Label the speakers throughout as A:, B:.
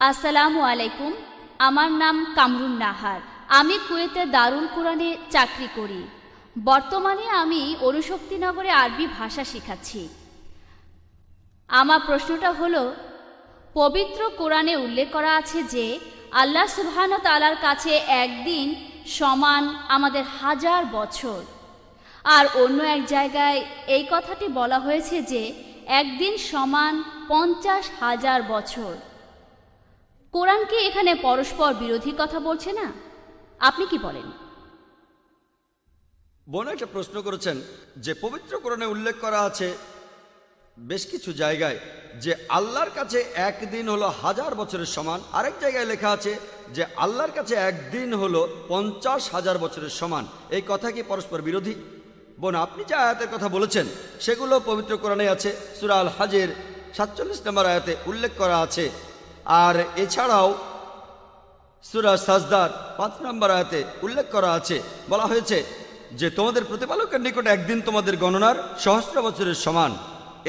A: আসসালামু আলাইকুম। আমার নাম কামরুন নাহার। আমি কুয়েতে দারুল কুরআনে চাকরি করি। বর্তমানে আমি অনুশক্তিনগরে আরবি ভাষা শেখাচ্ছি। আমার প্রশ্নটা হলো, পবিত্র কোরআনে উল্লেখ করা আছে যে আল্লাহ সুবহানাহু ওয়া তাআলার কাছে একদিন সমান আমাদের 1000 বছর, আর অন্য এক জায়গায় এই কথাটি বলা হয়েছে যে একদিন সমান 50,000 বছর। কোরআন কি এখানে পরস্পর বিরোধী কথা বলছে না? আপনি কি বলেন?
B: বোন একটা প্রশ্ন করেছেন যে পবিত্র কোরআনে উল্লেখ করা আছে বেশ কিছু জায়গায় যে আল্লাহর কাছে একদিন হলো 1000 বছরের সমান, আরেক জায়গায় লেখা আছে যে আল্লাহর কাছে একদিন হলো 50,000 বছরের সমান। এই কথা কি পরস্পর বিরোধী? বোন, আপনি যে আয়াতের কথা বলেছেন সেগুলো পবিত্র কোরআনে আছে। সূরা আল হাজের 47 নম্বর আয়াতে উল্লেখ করা আছে, আর এছাড়াও সূরা সাজদার 5 নম্বর আয়াতে উল্লেখ করা আছে। বলা হয়েছে যে তোমাদের প্রতিপালকের নিকট একদিন তোমাদের গণনার সহস্র বছরের সমান।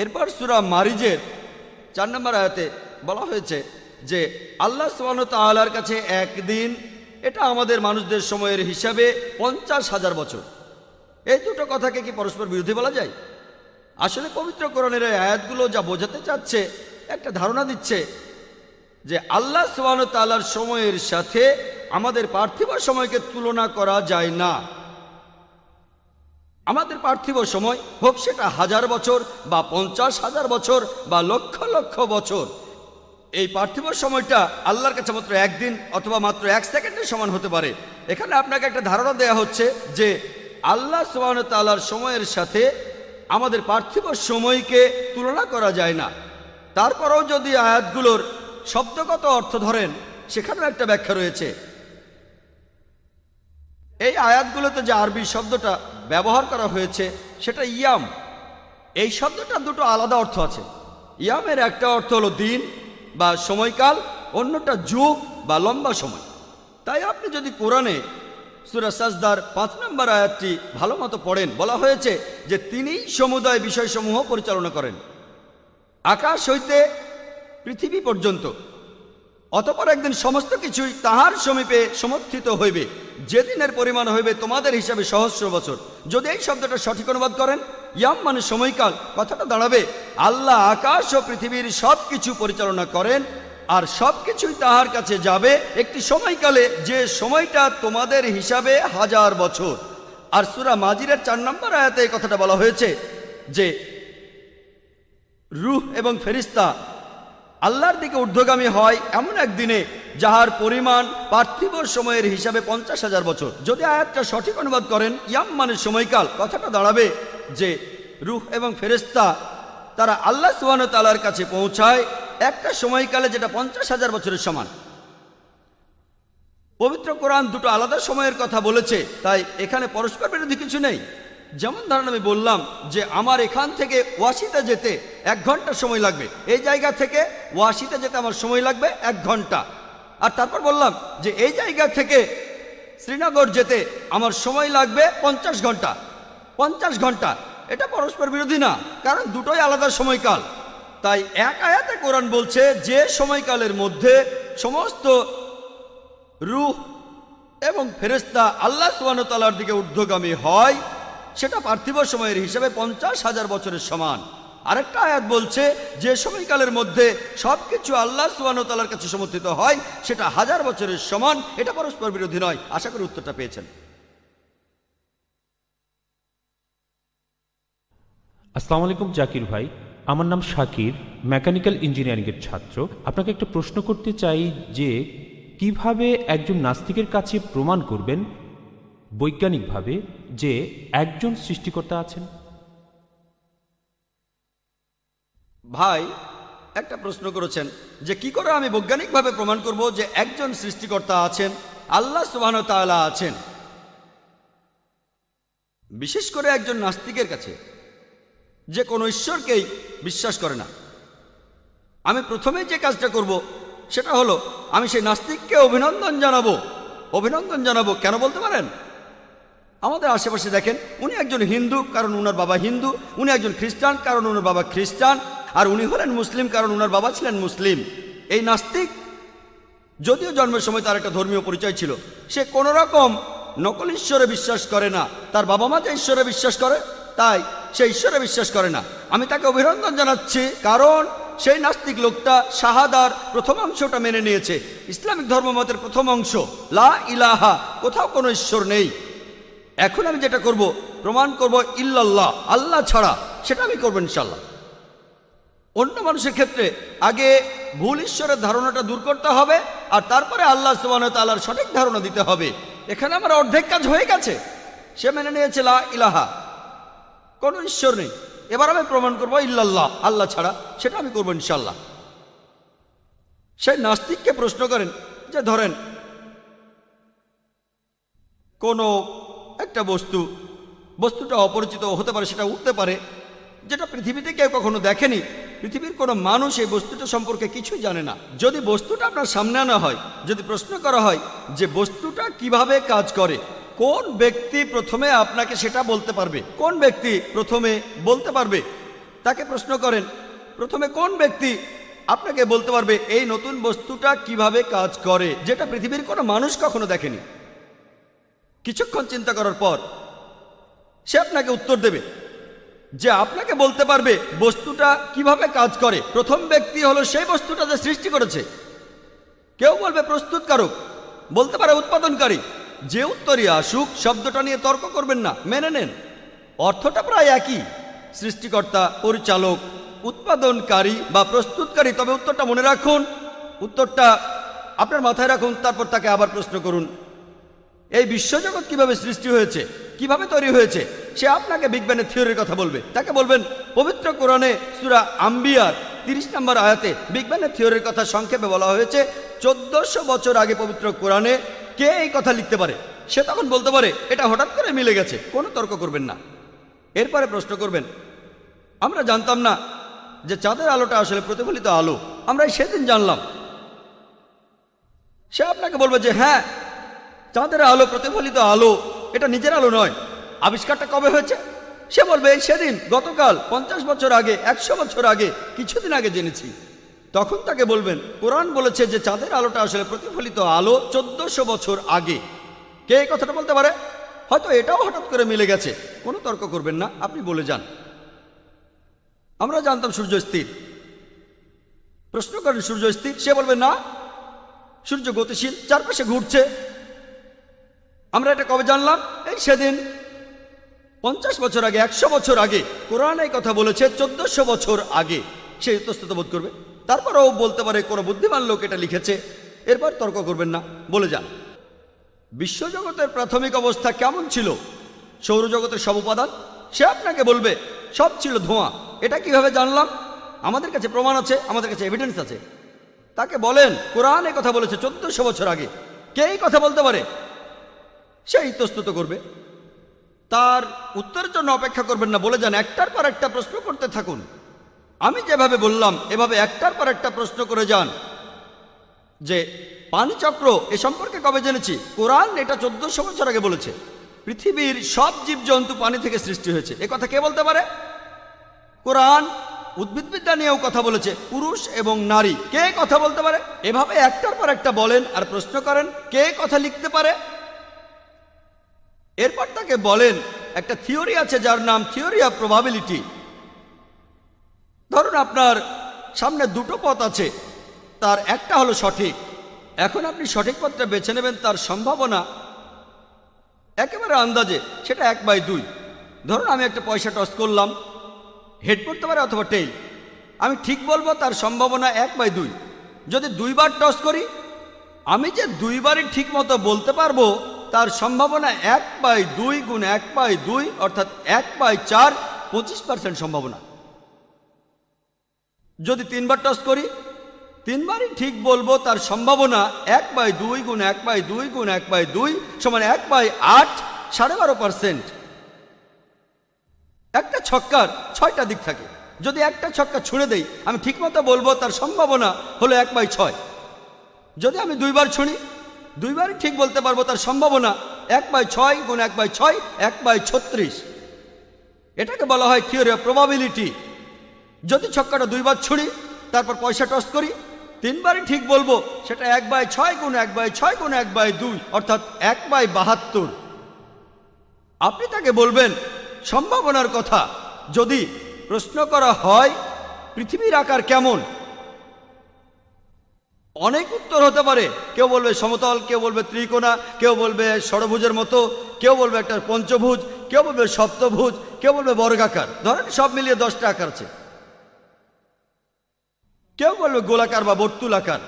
B: এরপর সূরা মারিজের 4 নম্বর আয়াতে বলা হয়েছে যে আল্লাহ সুবহানাহু ওয়া তাআলার কাছে একদিন, এটা আমাদের মানুষদের সময়ের হিসাবে 50,000 বছর। এই দুটো কথাকে কি পরস্পর বিরোধী বলা যায়? আসলে পবিত্র কোরআনের এই আয়াতগুলো যা বোঝাতে চাচ্ছে, একটা ধারণা দিচ্ছে যে আল্লাহ সুবহানাহু ওয়া তাআলার সময়ের সাথে আমাদের পার্থিব সময়কে তুলনা করা যায় না। আমাদের পার্থিব সময় হোক সেটা 1000 বছর বা 50,000 বছর বা লক্ষ লক্ষ বছর, এই পার্থিব সময়টা আল্লাহর কাছে মাত্র একদিন অথবা মাত্র 1 সেকেন্ডের সমান হতে পারে। এখানে আপনাকে একটা ধারণা দেয়া হচ্ছে যে আল্লাহ সুবহানাহু ওয়া তাআলার সময়ের সাথে আমাদের পার্থিব সময়কে তুলনা করা যায় না। তারপরেও যদি আয়াতগুলোর শব্দগত অর্থ ধরেন, সেখানেও একটা ব্যাখ্যা রয়েছে। এই আয়াতগুলোতে যে আরবি শব্দটা ব্যবহার করা হয়েছে সেটা ইয়াম। এই শব্দটা দুটো আলাদা অর্থ আছে। ইয়ামের একটা অর্থ হলো দিন বা সময়কাল, অন্যটা যুগ বা লম্বা সময়। তাই আপনি যদি কোরআনে সূরা সাজদার 5 নম্বর আয়াতটি ভালো মতো পড়েন, বলা হয়েছে যে তিনিই সমুদয় বিষয়সমূহ পরিচালনা করেন, আকাশ হইতে পৃথিবী পর্যন্ত। অতঃপর একদিন সমস্ত কিছুই তাহার সমীপে সমর্থিত হইবে, যেদিনের পরিমাণ হইবে তোমাদের হিসাবে সহস্র বছর। যদি এই শব্দটা সঠিক অনুবাদ করেন, ইয়াম মানে সময়কাল, কথাটা দাঁড়াবে আল্লাহ আকাশ ও পৃথিবীর সব কিছু পরিচালনা করেন, আর সব কিছুই তাহার কাছে যাবে একটি সময়কালে, যে সময়টা তোমাদের হিসাবে 1000 বছর। আর সূরা মাজিরের 4 নম্বর আয়াতে এই কথাটা বলা হয়েছে যে রূহ এবং ফেরেশতা আল্লাহর দিকে ঊর্ধ্বগামী হয় এমন একদিনে যাহার পরিমাণ পার্থিব সময়ের হিসাবে 50,000 বছর। যদি আয়াতটা সঠিক অনুবাদ করেন, ইয়াম মানে সময়কাল, কথাটা দাঁড়াবে যে রূহ এবং ফেরেশতা তারা আল্লাহ সুবহানাহু ওয়া তাআলার কাছে পৌঁছায় একটা সময়কালে যেটা 50,000 বছরের সমান। পবিত্র কোরআন দুটো আলাদা সময়ের কথা বলেছে, তাই এখানে পরস্পর বিরোধী কিছু নেই। যেমন ধরেন আমি বললাম যে আমার এখান থেকে ওয়াশিতে যেতে 1 ঘন্টা সময় লাগবে, এই জায়গা থেকে ওয়াশিতে যেতে আমার সময় লাগবে 1 ঘন্টা। আর তারপর বললাম যে এই জায়গা থেকে শ্রীনগর যেতে আমার সময় লাগবে 50 ঘন্টা। 50 ঘন্টা এটা পরস্পর বিরোধী না, কারণ দুটোই আলাদা সময়কাল। তাই এক আয়াতে কোরআন বলছে যে সময়কালের মধ্যে সমস্ত রূহ এবং ফেরেশতা আল্লাহ সুবহানাহু ওয়া তাআলার দিকে ঊর্ধ্বগামী হয়, সেটা পার্থিব সময়ের হিসাবে 50,000 বছরের সমান। আরেকটা আয়াত বলছে যে সময়কালের মধ্যে সবকিছু আল্লাহ সুবহানাহু ওয়া তাআলার কাছে সমর্থিত হয়, সেটা 1000 বছরের সমান। এটা পরস্পর বিরোধী নয়। আশা করি উত্তরটা পেয়েছেন।
C: আসসালামু আলাইকুম জাকির ভাই, আমার নাম শাকির, মেকানিক্যাল ইঞ্জিনিয়ারিংয়ের ছাত্র। আপনাকে একটা প্রশ্ন করতে চাই যে কিভাবে একজন নাস্তিকের কাছে প্রমাণ করবেন বৈজ্ঞানিকভাবে যে একজন সৃষ্টিকর্তা আছেন?
B: ভাই একটা প্রশ্ন করেছেন যে কি করে আমি বৈজ্ঞানিকভাবে প্রমাণ করব যে একজন সৃষ্টিকর্তা আছেন, আল্লাহ সুবহানাহু ওয়া তাআলা আছেন। বিশেষ করে একজন নাস্তিকের কাছে, যে কোনো ঈশ্বরকেই বিশ্বাস করে না, আমি প্রথমেই যে কাজটা করব সেটা হলো আমি সেই নাস্তিককে অভিনন্দন জানাবো। কেন বলতে পারেন? আমাদের আশেপাশে দেখেন, উনি একজন হিন্দু কারণ উনার বাবা হিন্দু, উনি একজন খ্রিস্টান কারণ উনার বাবা খ্রিস্টান, আর উনি হলেন মুসলিম কারণ উনার বাবা ছিলেন মুসলিম। এই নাস্তিক যদিও জন্মের সময় তার একটা ধর্মীয় পরিচয় ছিল, সে কোনো রকম নকল ঈশ্বরে বিশ্বাস করে না। তার বাবা মা যে ঈশ্বরে বিশ্বাস করে তাই সে ঈশ্বরে বিশ্বাস করে না। আমি তাকে অভিনন্দন জানাচ্ছি, কারণ সেই নাস্তিক লোকটা শাহাদার প্রথম অংশটা মেনে নিয়েছে। ইসলামিক ধর্মমতের প্রথম অংশ লা ইলাহা, কোথাও কোনো ঈশ্বর নেই। এখন আমি যেটা করব, প্রমাণ করব ইল্লাল্লাহ, আল্লাহ ছাড়া, সেটা আমি করবো ইনশাল্লাহ। অন্য মানুষের ক্ষেত্রে আগে ভুল ঈশ্বরের ধারণাটা দূর করতে হবে, আর তারপরে আল্লাহ সুবহানাহু ওয়া তাআলার সঠিক ধারণা দিতে হবে। এখানে আমার অর্ধেক কাজ হয়ে গেছে। সে মেনে নিয়েছে লা ইলাহা, কোনো ঈশ্বর নেই। এবার আমি প্রমাণ করবো ইল্লাল্লাহ, আল্লাহ ছাড়া, সেটা আমি করবো ইনশাল্লাহ। সেই নাস্তিককে প্রশ্ন করেন যে ধরেন কোনো একটা বস্তুটা অপরিচিত হতে পারে, সেটা উঠতে পারে, যেটা পৃথিবীতে কেউ কখনো দেখেনি। পৃথিবীর কোনো মানুষ এই বস্তুটা সম্পর্কে কিছুই জানে না। যদি বস্তুটা আপনার সামনে আনা হয়, যদি প্রশ্ন করা হয় যে বস্তুটা কিভাবে কাজ করে, কোন ব্যক্তি প্রথমে আপনাকে সেটা বলতে পারবে? কোন ব্যক্তি প্রথমে বলতে পারবে? তাকে প্রশ্ন করেন, প্রথমে কোন ব্যক্তি আপনাকে বলতে পারবে এই নতুন বস্তুটা কিভাবে কাজ করে, যেটা পৃথিবীর কোনো মানুষ কখনো দেখেনি? কিছুক্ষণ চিন্তা করার পর সে আপনাকে উত্তর দেবে যে আপনাকে বলতে পারবে বস্তুটা কিভাবে কাজ করে। প্রথম ব্যক্তি হলো সেই বস্তুটা যে সৃষ্টি করেছে। কেউ বলবে প্রস্তুতকারক, বলতে পারে উৎপাদনকারী। যে উত্তরই আসুক, শব্দটা নিয়ে তর্ক করবেন না, মেনে নেন। অর্থটা প্রায় একই, সৃষ্টিকর্তা, পরিচালক, উৎপাদনকারী বা প্রস্তুতকারী। তবে উত্তরটা মনে রাখুন, উত্তরটা আপনার মাথায় রাখুন, তারপর তাকে আবার প্রশ্ন করুন এই বিশ্বজগৎ কিভাবে সৃষ্টি হয়েছে, কিভাবে তৈরি হয়েছে। সে আপনাকে বিজ্ঞানের থিওরির কথা বলবে। তাকে বলবেন পবিত্র কোরআনে সূরা আম্বিয়ার 30 নম্বর আয়াতে বিজ্ঞানের থিওরির কথা সংক্ষেপে বলা হয়েছে। 1400 বছর আগে পবিত্র কোরআনে কে এই কথা লিখতে পারে? সে তখন বলতে পারে এটা হঠাৎ করে মিলে গেছে। কোনো তর্ক করবেন না। এরপরে প্রশ্ন করবেন, আমরা জানতাম না যে চাঁদের আলোটা আসলে প্রতিফলিত আলো, আমরা সেদিন জানলাম। সে আপনাকে বলবে যে হ্যাঁ, চাঁদের আলো প্রতিফলিত আলো, এটা নিজের আলো নয়। আবিষ্কারটা কবে হয়েছে? সে বলবে সেদিন, গতকাল, 50 বছর আগে, 100 বছর আগে, কিছুদিন আগে জেনেছি। তখন তাকে বলবেন কোরআন বলেছে যে চাঁদের আলোটা আসলে প্রতিফলিত আলো 1400 বছর আগে। কে এই কথাটা বলতে পারে? হয়তো এটাও হঠাৎ করে মিলে গেছে। কোনো তর্ক করবেন না, আপনি বলে যান আমরা জানতাম সূর্য স্থির। প্রশ্ন করেন সূর্য স্থির? সে বলবে না, সূর্য গতিশীল, চারপাশে ঘুরছে। আমরা এটা কবে জানলাম? এই সেদিন, 50 বছর আগে, 100 বছর আগে। কোরআন এই কথা বলেছে 1400 বছর আগে। সে ইতস্তত বোধ করবে। তারপরও বলতে পারে কোনো বুদ্ধিমান লোক এটা লিখেছে। এরপর তর্ক করবেন না, বলে যান বিশ্বজগতের প্রাথমিক অবস্থা কেমন ছিল। সৌরজগতের সব উপাদান, সে আপনাকে বলবে সব ছিল ধোঁয়া। এটা কিভাবে জানলাম? আমাদের কাছে প্রমাণ আছে, আমাদের কাছে এভিডেন্স আছে। তাকে বলেন কোরআন এই কথা বলেছে 1400 বছর আগে। কে এই কথা বলতে পারে? সে ইতস্তত করবে। তার উত্তরের জন্য অপেক্ষা করবেন না, বলে যান একটার পর একটা প্রশ্ন করতে থাকুন। আমি যেভাবে বললাম এভাবে একটার পর একটা প্রশ্ন করে যান যে পানিচক্র এ সম্পর্কে কবে জেনেছি? কোরআন এটা 1400 বছর আগে বলেছে। পৃথিবীর সব জীবজন্তু পানি থেকে সৃষ্টি হয়েছে। এ কথা কে বলতে পারে? কোরআন উদ্ভিদবিদ্যা নিয়েও কথা বলেছে, পুরুষ এবং নারী। কে কথা বলতে পারে? এভাবে একটার পর একটা বলেন আর প্রশ্ন করেন কে কথা লিখতে পারে। এরপর তাকে বলেন একটা থিওরি আছে যার নাম থিওরি অফ প্রবাবিলিটি। ধরুন আপনার সামনে দুটো পথ আছে, তার একটা হলো সঠিক। এখন আপনি সঠিক পথটা বেছে নেবেন, তার সম্ভাবনা একেবারে আন্দাজে সেটা 1/2। ধরুন আমি একটা পয়সা টস করলাম, হেড পড়তে পারে অথবা টেইল। আমি ঠিক বলবো তার সম্ভাবনা 1/2। যদি 2 বার টস করি, আমি যে 2 বারই ঠিক মতো বলতে পারবো তার সম্ভাবনা 1/2 গুণ 1/2 অর্থাৎ 1/4, 25% সম্ভাবনা। যদি 3 বার টস করি, 3 বারই ঠিক বলবো তার সম্ভাবনা 1/2 গুণ 1/2 গুণ 1/2 সমান 1/8, 12.5%। একটা ছক্কার 6টা দিক থাকে। যদি একটা ছক্কা ছুঁড়ে দেই, আমি ঠিক মতো বলবো তার সম্ভাবনা হলো 1/6। যদি আমি 2 বার ছুঁড়ি, 2 বারই ঠিক বলতে পারবো তার সম্ভাবনা 1/6 গুণ 1/6, 1/36। এটাকে বলা হয় থিওরি অফ প্রবাবিলিটি। যদি ছক্কাটা 2 বার ছুঁড়ি, তারপর পয়সা টস করি, 3বারই ঠিক বলবো, সেটা 1/6 গুণ 1/6 গুণ 1/2 অর্থাৎ 1/72। আপনি তাকে বলবেন সম্ভাবনার কথা। যদি প্রশ্ন করা হয় পৃথিবীর আকার কেমন, অনেক উত্তর হতে পারে। কেউ বলবে সমতল, কেউ বলবে ত্রিকোণা, কেউ বলবে ষড়ভুজের মতো, কেউ বলবে একটা পঞ্চভুজ, কেউ বলবে সপ্তভুজ, কেউ বলবে বর্গাকার। ধরেন সব মিলিয়ে 10টা আকার আছে। কেউ বলবে গোলাকার বা বর্তুলাকার।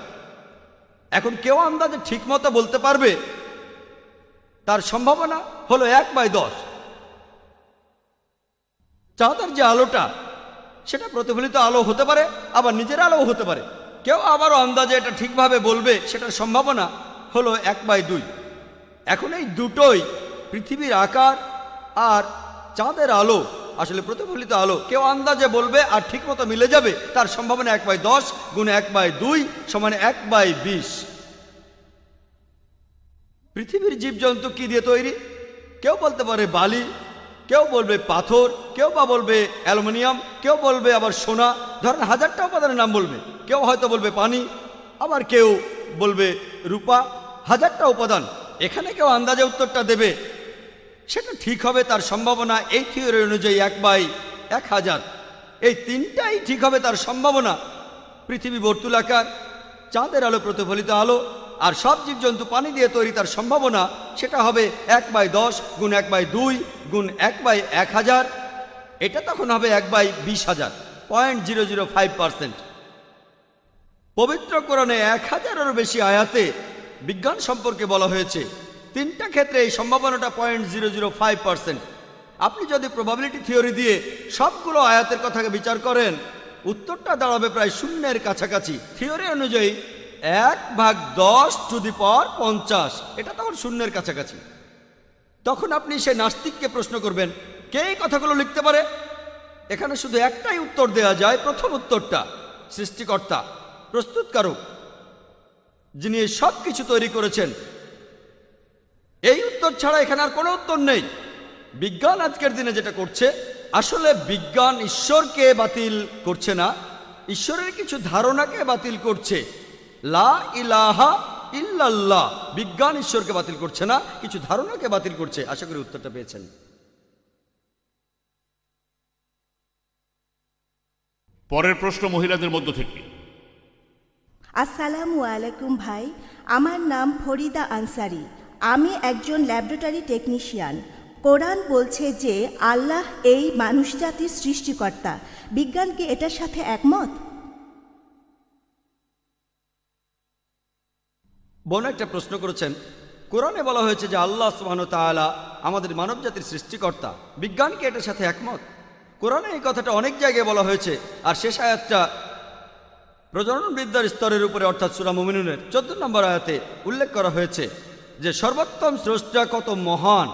B: এখন কেউ আন্দাজে ঠিক মতো বলতে পারবে, তার সম্ভাবনা হলো 1/10। চাঁদের যে আলোটা, সেটা প্রতিফলিত আলো হতে পারে, আবার নিজের আলোও হতে পারে। কেউ আবারও আন্দাজে এটা ঠিকভাবে বলবে, সেটার সম্ভাবনা হলো 1/2। এখন এই দুটোই পৃথিবীর আকার আর চাঁদের আলো, আসলে প্রতিফলিত আলো, কেউ আন্দাজে বলবে আর ঠিক মতো মিলে যাবে, তার সম্ভাবনা 1/10 গুণ 1/2 সমান 1/20। পৃথিবীর জীবজন্তু কি দিয়ে তৈরি? কেউ বলতে পারে বালি, কেউ বলবে পাথর, কেউ বা বলবে অ্যালুমিনিয়াম, কেউ বলবে আবার সোনা। ধরেন 1000টা উপাদানের নাম বলবে। কেউ হয়তো বলবে পানি, আবার কেউ বলবে রূপা। 1000টা উপাদান, এখানে কেউ আন্দাজে উত্তরটা দেবে, সেটা ঠিক হবে। তার সম্ভাবনা এই থিওরি অনুযায়ী 1/1000। এই তিনটাই ঠিক হবে তার সম্ভাবনা। পৃথিবী বর্তুলাকার, চাঁদের আলো প্রতিফলিত আলো, আর সব জীবজন্তু পানি দিয়ে তৈরি, তার সম্ভাবনা সেটা হবে 1/10 গুণ 1/2 গুণ 1/1000। এটা তখন হবে 1/20,000, 0.005%। পবিত্র কোরআনে 1000-এরও বেশি আয়াতে বিজ্ঞান সম্পর্কে বলা হয়েছে। 3টা ক্ষেত্রে এই সম্ভাবনাটা 0.005%। আপনি যদি প্রবাবিলিটি থিওরি দিয়ে সবগুলো আয়াতের কথাকে বিচার করেন, উত্তরটা দাঁড়াবে প্রায় শূন্যের কাছাকাছি। থিওরি অনুযায়ী 1/10⁻50, এটা তখন শূন্যের কাছাকাছি। তখন আপনি সে নাস্তিককে প্রশ্ন করবেন, কে এই কথাগুলো লিখতে পারে? এখানে শুধু একটাই উত্তর দেয়া যায়। প্রথম উত্তরটা সৃষ্টিকর্তা, প্রস্তুতকারক, যিনি এই সব কিছু তৈরি করেছেন। এই উত্তর ছাড়া এখানে আর কোনো উত্তর নেই। বিজ্ঞান আজকের দিনে যেটা করছে, আসলে বিজ্ঞান ঈশ্বরকে বাতিল করছে না, ঈশ্বরের কিছু ধারণাকে বাতিল করছে। লা ইলাহা ইল্লাল্লাহ, বিজ্ঞান ঈশ্বরকে বাতিল করছে না, কিছু ধারণাকে বাতিল করছে। আশা করি উত্তরটা পেয়েছেন।
D: পরের প্রশ্ন মহিলাদের মধ্য থেকে।
E: আসসালামু আলাইকুম ভাই, আমার নাম ফরিদা আনসারি। আমি একজন ল্যাবরেটরি টেকনিশিয়ান। কোরআন বলছে যে আল্লাহ এই মানুষজাতির সৃষ্টিকর্তা। বিজ্ঞান কি এটার সাথে একমত?
B: বোন একটা প্রশ্ন করেছেন। কোরআনে বলা হয়েছে যে আল্লাহ সুবহানাহু ওয়া তাআলা আমাদের মানব জাতির সৃষ্টিকর্তা। বিজ্ঞান কি এটার সাথে একমত? কোরআনে এই কথাটা অনেক জায়গায় বলা হয়েছে। আর শেষ আয়াতটা প্রজনন বিদ্যার স্তরের উপরে, অর্থাৎ সূরা মুমিনুনের 14 নম্বর আয়াতে উল্লেখ করা হয়েছে যে সর্বোত্তম স্রষ্টা কত মহান।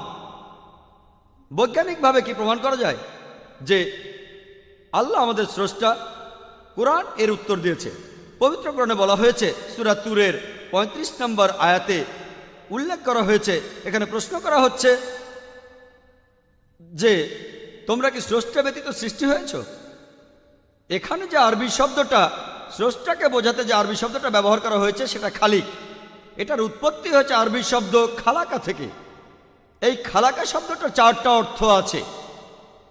B: বৈজ্ঞানিকভাবে কি প্রমাণ করা যায় যে আল্লাহ আমাদের স্রষ্টা? কোরআন এর উত্তর দিয়েছে। পবিত্র কোরআনে বলা হয়েছে, সূরা তুরের 35 নম্বর আয়াতে উল্লেখ করা হয়েছে, এখানে প্রশ্ন করা হচ্ছে যে তোমরা কি স্রষ্টা ব্যতীত সৃষ্টি হয়েছ? এখানে যে আরবি শব্দটা, স্রষ্টাকে বোঝাতে যে আরবি শব্দটা ব্যবহার করা হয়েছে সেটা খালিক। এটার উৎপত্তি হয়েছে আরবি শব্দ খালাকা থেকে। এই খালাকা শব্দটার 4টা অর্থ আছে।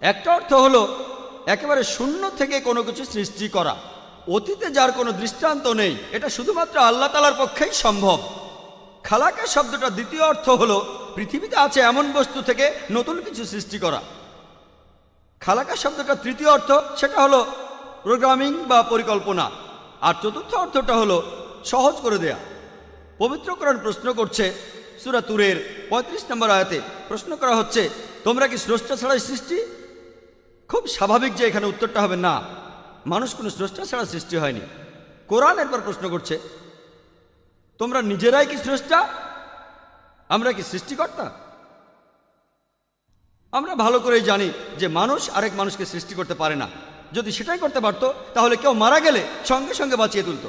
B: একটা অর্থ হলো একেবারে শূন্য থেকে কোনো কিছু সৃষ্টি করা, অতীতে যার কোনো দৃষ্টান্ত নেই, এটা শুধুমাত্র আল্লাহ তাআলার পক্ষেই সম্ভব। খালাকা শব্দটা দ্বিতীয় অর্থ হলো পৃথিবীতে আছে এমন বস্তু থেকে নতুন কিছু সৃষ্টি করা। খালাকা শব্দটা তৃতীয় অর্থ, সেটা হলো প্রোগ্রামিং বা পরিকল্পনা। আর চতুর্থ অর্থটা হলো সহজ করে দেয়া। পবিত্র কোরআন প্রশ্ন করছে, সূরা তুরের 35 নম্বর আয়াতে প্রশ্ন করা হচ্ছে, তোমরা কি স্রষ্টা ছাড়াই সৃষ্টি? খুব স্বাভাবিক যে এখানে উত্তরটা হবে না, মানুষ কোনো স্রষ্টা ছাড়া সৃষ্টি হয়নি। কোরআন এরপর প্রশ্ন করছে, তোমরা নিজেরাই কি স্রষ্টা? আমরা কি সৃষ্টিকর্তা? আমরা ভালো করেই জানি যে মানুষ আরেক মানুষকে সৃষ্টি করতে পারে না। যদি সেটাই করতে পারত তাহলে কেউ মারা গেলে সঙ্গে সঙ্গে বাঁচিয়ে তুলত।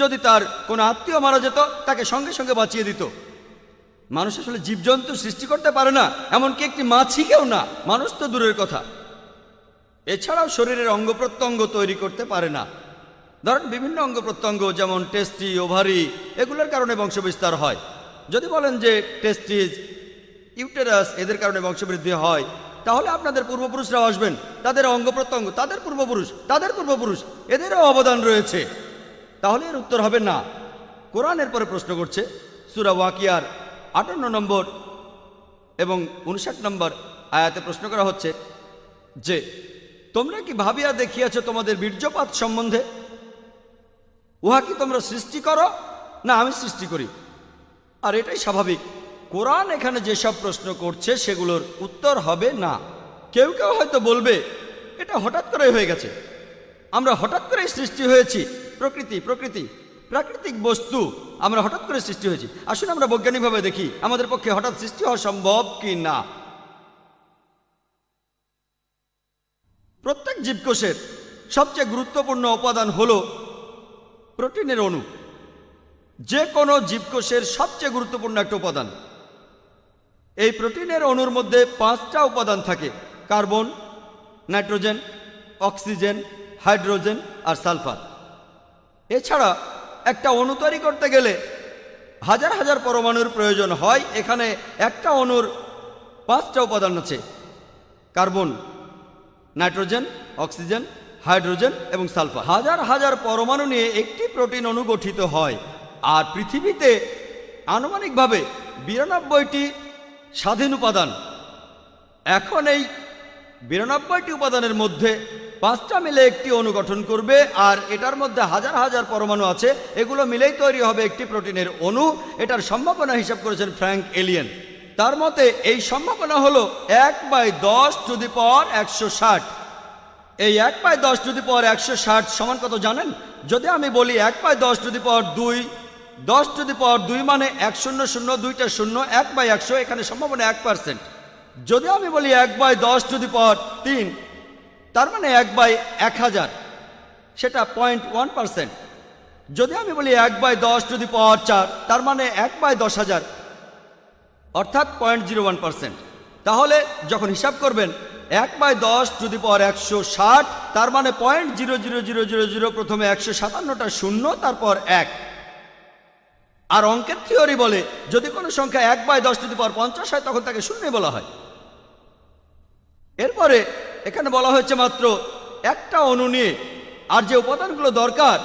B: যদি তার কোনো আত্মীয় মারা যেত তাকে সঙ্গে সঙ্গে বাঁচিয়ে দিত। মানুষ আসলে জীবজন্তু সৃষ্টি করতে পারে না, এমনকি একটি মাছিকেও না, মানুষ তো দূরের কথা। এছাড়াও শরীরের অঙ্গ প্রত্যঙ্গ তৈরি করতে পারে না। ধরেন বিভিন্ন অঙ্গ প্রত্যঙ্গ যেমন টেস্টি, ওভারি, এগুলোর কারণে বংশবিস্তার হয়। যদি বলেন যে টেস্টিস, ইউটেরাস এদের কারণে বংশবৃদ্ধি হয়, তাহলে আপনাদের পূর্বপুরুষরাও আসবেন, তাদের অঙ্গ প্রত্যঙ্গ, তাদের পূর্বপুরুষ এদেরও অবদান রয়েছে। তাহলে এর উত্তর হবে না। কোরআন এরপরে প্রশ্ন করছে সূরা ওয়াকিয়ার 58 নম্বর এবং 59 নম্বর আয়াতে প্রশ্ন করা হচ্ছে যে তোমরা কি ভাবিয়া দেখিয়াছ তোমাদের বীর্যপাত সম্বন্ধে? উহা কি তোমরা সৃষ্টি করো না আমি সৃষ্টি করি? আর এটাই স্বাভাবিক। কোরআন এখানে যেসব প্রশ্ন করছে সেগুলোর উত্তর হবে না। কেউ কেউ হয়তো বলবে এটা হঠাৎ করে হয়ে গেছে, আমরা হঠাৎ করেই সৃষ্টি হয়েছি, প্রাকৃতিক বস্তু আমরা হঠাৎ করে সৃষ্টি হয়েছি। আসুন আমরা বৈজ্ঞানিকভাবে দেখি আমাদের পক্ষে হঠাৎ সৃষ্টি হওয়া সম্ভব কি না। প্রত্যেক জীবকোষের সবচেয়ে গুরুত্বপূর্ণ উপাদান হলো প্রোটিনের অণু। যে কোনো জীবকোষের সবচেয়ে গুরুত্বপূর্ণ একটা উপাদান। এই প্রোটিনের অণুর মধ্যে 5টা উপাদান থাকে: কার্বন, নাইট্রোজেন, অক্সিজেন, হাইড্রোজেন আর সালফার। এছাড়া একটা অণু তৈরি করতে গেলে হাজার হাজার পরমাণুর প্রয়োজন হয়। এখানে একটা অণুর 5টা উপাদান আছে: কার্বন, নাইট্রোজেন, অক্সিজেন, হাইড্রোজেন এবং সালফার। হাজার হাজার পরমাণু নিয়ে একটি প্রোটিন অণু গঠিত হয়। আর পৃথিবীতে আনুমানিকভাবে 92টি স্বাধীন উপাদান। এখন এই 92টি উপাদানের মধ্যে 5টা মিলে একটি অণু গঠন করবে, আর এটার মধ্যে হাজার হাজার পরমাণু আছে, এগুলো মিলেই তৈরি হবে একটি প্রোটিনের অণু। এটার সম্ভাবনা হিসাব করেছেন ফ্র্যাঙ্ক এলিয়েন। তার মতে এই সম্ভাবনা হলো 1/10⁻160। এই 1/10⁻160 সমান কত জানেন? যদি আমি বলি 1/10�2, 10⁻2 মানে 100, 2টা শূন্য, 1/100, এখানে সম্ভাবনা 1%। যদি আমি বলি 1/10⁻3, তার মানে 1/1000, সেটা 0.1%। যদি আমি বলি 1/10⁴, তার মানে 1/10,000, অর্থাৎ 0.01%। তাহলে যখন হিসাব করবেন 1/10⁻160, তার মানে 0.00000, প্রথমে 157টা শূন্য, তারপর 1। আর অঙ্কের থিওরি বলে যদি কোনো সংখ্যা 1/10⁻50 হয় তখন তাকে শূন্য বলা হয়। এরপরে এখানে বলা হয়েছে মাত্র একটা অণু নিয়ে, আর যে উপাদানগুলো দরকার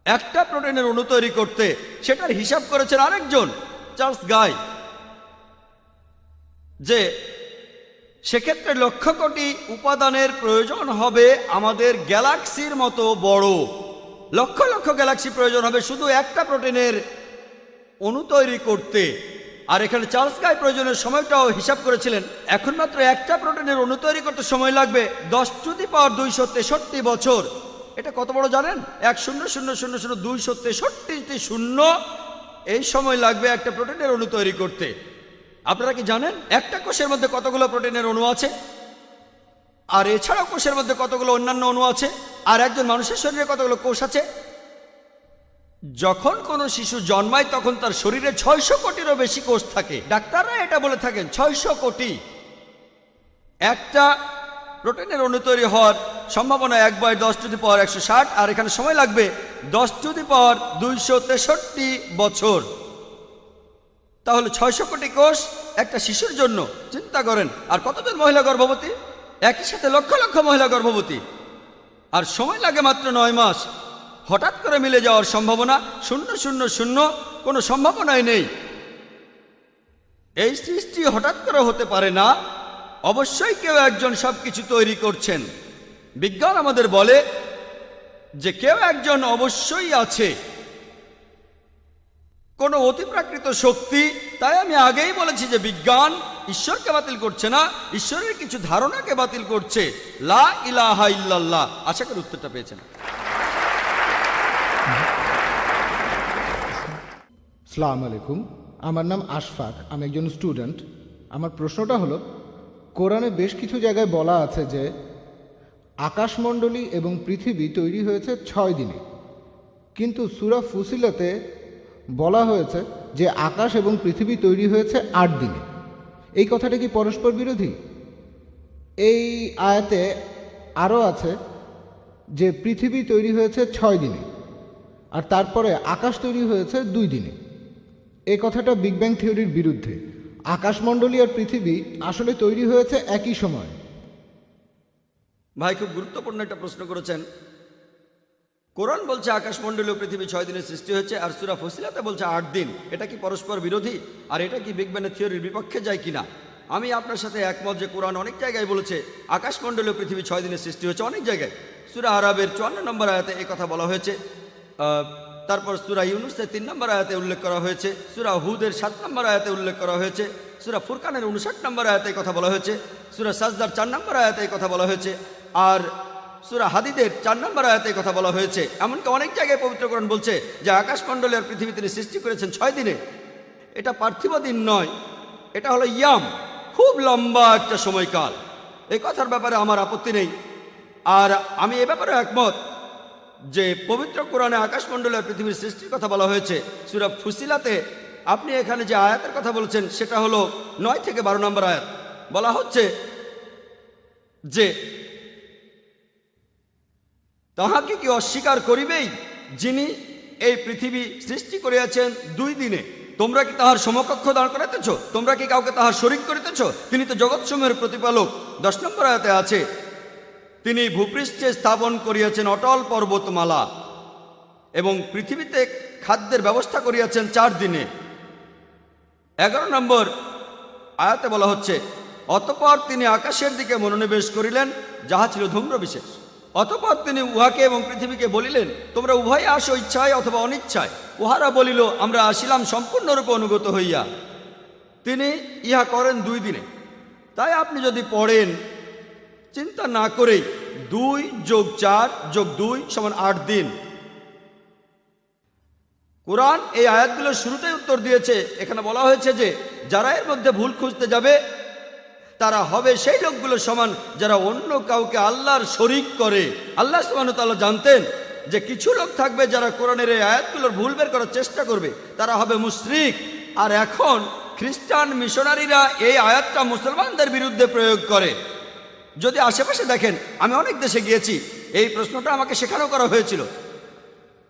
B: একটা প্রোটিনের অণু তৈরি করতে সেটার হিসাব করেছেন আরেকজন, চার্লস গাই, যে সেক্ষেত্রে লক্ষ কোটি উপাদানের প্রয়োজন হবে আমাদের গ্যালাক্সির মতো বড়। লক্ষ লক্ষ গ্যালাক্সি প্রয়োজন হবে শুধু একটা প্রোটিনের অণু তৈরি করতে। আর এখানে চার্লস গাই প্রয়োজনের সময়টাও হিসাব করেছিলেন। এখন মাত্র একটা প্রোটিনের অণু তৈরি করতে সময় লাগবে 10⁻263 বছর। এটা কত বড় জানেন? 100,000,000,263টি শূন্য, এই সময় লাগবে একটা প্রোটিনের অণু তৈরি করতে। আপনারা কি জানেন একটা কোষের মধ্যে কতগুলো প্রোটিনের অণু আছে? আর এছাড়াও কোষের মধ্যে কতগুলো অন্যান্য অণু আছে? আর একজন মানুষের শরীরে কতগুলো কোষ আছে? যখন কোনো শিশু জন্মায় তখন তার শরীরে 600 কোটিরও বেশি কোষ থাকে। ডাক্তাররা এটা বলে থাকেন 600 কোটি। একটা প্রোটিনের অণু তৈরি হওয়ার সম্ভাবনা 1/10⁻160, আর এখানে সময় লাগবে 10⁻263 বছর। তাহলে 600 কোটি কোষ একটা শিশুর জন্য, চিন্তা করেন। আর কতজন মহিলা গর্ভবতী? একই সাথে লক্ষ লক্ষ মহিলা গর্ভবতী, আর সময় লাগে মাত্র 9 মাস। হঠাৎ করে মিলে যাওয়ার সম্ভাবনা 000, কোনো সম্ভাবনাই নেই। এই সৃষ্টি হঠাৎ করে হতে পারে না, অবশ্যই কেউ একজন সবকিছু তৈরি করছেন। বিজ্ঞান আমাদের বলে যে কেউ একজন অবশ্যই আছে, কোনো অতিপ্রাকৃত শক্তি। তাই আমি আগেই বলেছি যে বিজ্ঞান ঈশ্বরকে বাতিল করছে না, ঈশ্বরের কিছু ধারণাকে বাতিল করছে। লা ইলাহা ইল্লাল্লাহ। আশা করি উত্তরটা পেয়েছেন।
F: আসসালামু আলাইকুম, আমার নাম আশফাক, আমি একজন স্টুডেন্ট। আমার প্রশ্নটা হলো, কোরআনে বেশ কিছু জায়গায় বলা আছে যে আকাশমণ্ডলী এবং পৃথিবী তৈরি হয়েছে 6 দিনে, কিন্তু সূরা ফুসিলাতে বলা হয়েছে যে আকাশ এবং পৃথিবী তৈরি হয়েছে 8 দিনে। এই কথাটা কি পরস্পর বিরোধী? এই আয়াতে আরও আছে যে পৃথিবী তৈরি হয়েছে 6 দিনে আর তারপরে আকাশ তৈরি হয়েছে 2 দিনে। এই কথাটা বিগ ব্যাং থিওরির বিরুদ্ধে। আকাশমণ্ডলী আর পৃথিবী আসলে তৈরি হয়েছে একই সময়।
B: ভাই খুব গুরুত্বপূর্ণ একটা প্রশ্ন করেছেন। কোরআন বলছে আকাশমণ্ডলী ও পৃথিবী 6 দিনে সৃষ্টি হয়েছে, আর সূরা ফুসিলাতে বলছে 8 দিন। এটা কি পরস্পর বিরোধী? আর এটা কি বিগ ব্যাং থিওরির বিপক্ষে যায় কিনা? আমি আপনার সাথে একমত যে কোরআন অনেক জায়গায় বলেছে আকাশমণ্ডলী ও পৃথিবী 6 দিনে সৃষ্টি হয়েছে। অনেক জায়গায় সূরা আরাবের 54 নম্বর আয়াতে এই কথা বলা হয়েছে। তারপর সূরা ইউনুসের 3 নম্বর আয়াতে উল্লেখ করা হয়েছে, সূরা হুদের 7 নম্বর আয়াতে উল্লেখ করা হয়েছে, সূরা ফুরকানের 59 নম্বর আয়াতে কথা বলা হয়েছে, সূরা সাজদার 4 নম্বর আয়াতে কথা বলা হয়েছে, আর সূরা হাদিদের 4 নম্বর আয়াতে কথা বলা হয়েছে। এমনকি অনেক জায়গায় পবিত্র কোরআন বলছে যে আকাশমণ্ডলী আর পৃথিবী তিনি সৃষ্টি করেছেন 6 দিনে। এটা পার্থিব দিন নয়, এটা হলো ইয়াম, খুব লম্বা একটা সময়কাল। এই কথার ব্যাপারে আমার আপত্তি নেই। আর আমি এ ব্যাপারে একমত যে পবিত্র কোরআনে আকাশমণ্ডলী আর পৃথিবীর সৃষ্টির কথা বলা হয়েছে। সূরা ফুসিলাতে আপনি এখানে যে আয়াতের কথা বলেছেন সেটা হলো 9 থেকে 12 নম্বর আয়াত। বলা হচ্ছে যে তাহাকে কি অস্বীকার করিবেই যিনি এই পৃথিবী সৃষ্টি করিয়াছেন 2 দিনে? তোমরা কি তাহার সমকক্ষ দাঁড় করাইতেছ? তোমরা কি কাউকে তাহার শরীক করিতেছ? তিনি তো জগৎসমূহের প্রতিপালক। 10 নম্বর আয়াতে আছে তিনি ভূপৃষ্ঠে স্থাপন করিয়াছেন অটল পর্বতমালা এবং পৃথিবীতে খাদ্যের ব্যবস্থা করিয়াছেন 4 দিনে। 11 নম্বর আয়াতে বলা হচ্ছে অতঃপর তিনি আকাশের দিকে মনোনিবেশ করিলেন যাহা ছিল ধূম্র বিশেষ। অতঃপর তিনি উহাকে এবং পৃথিবীকে বলিলেন তোমরা উভয়ে আসো ইচ্ছায় অথবা অনিচ্ছায়। উহারা বলিল আমরা আসিলাম সম্পূর্ণরূপে অনুগত হইয়া। তিনি ইহা করেন 2 দিনে। তাই আপনি যদি পড়েন চিন্তা না করেই 2 + 4 + 2 = 8 দিন। কোরআন এই আয়াতগুলোর শুরুতেই উত্তর দিয়েছে। এখানে বলা হয়েছে যে যারা এর মধ্যে ভুল খুঁজতে যাবে তারা হবে সেই লোকগুলোর সমান যারা অন্য কাউকে আল্লাহর শরীক করে। আল্লাহ সুবহানাহু ওয়া তাআলা জানতেন যে কিছু লোক থাকবে যারা কোরআনের এই আয়াতগুলোর ভুল বের করার চেষ্টা করবে, তারা হবে মুশরিক। আর এখন খ্রিস্টান মিশনারিরা এই আয়াতটা মুসলমানদের বিরুদ্ধে প্রয়োগ করে। যদি আশেপাশে দেখেন, আমি অনেক দেশে গিয়েছি, এই প্রশ্নটা আমাকে শেখানো করা হয়েছিল।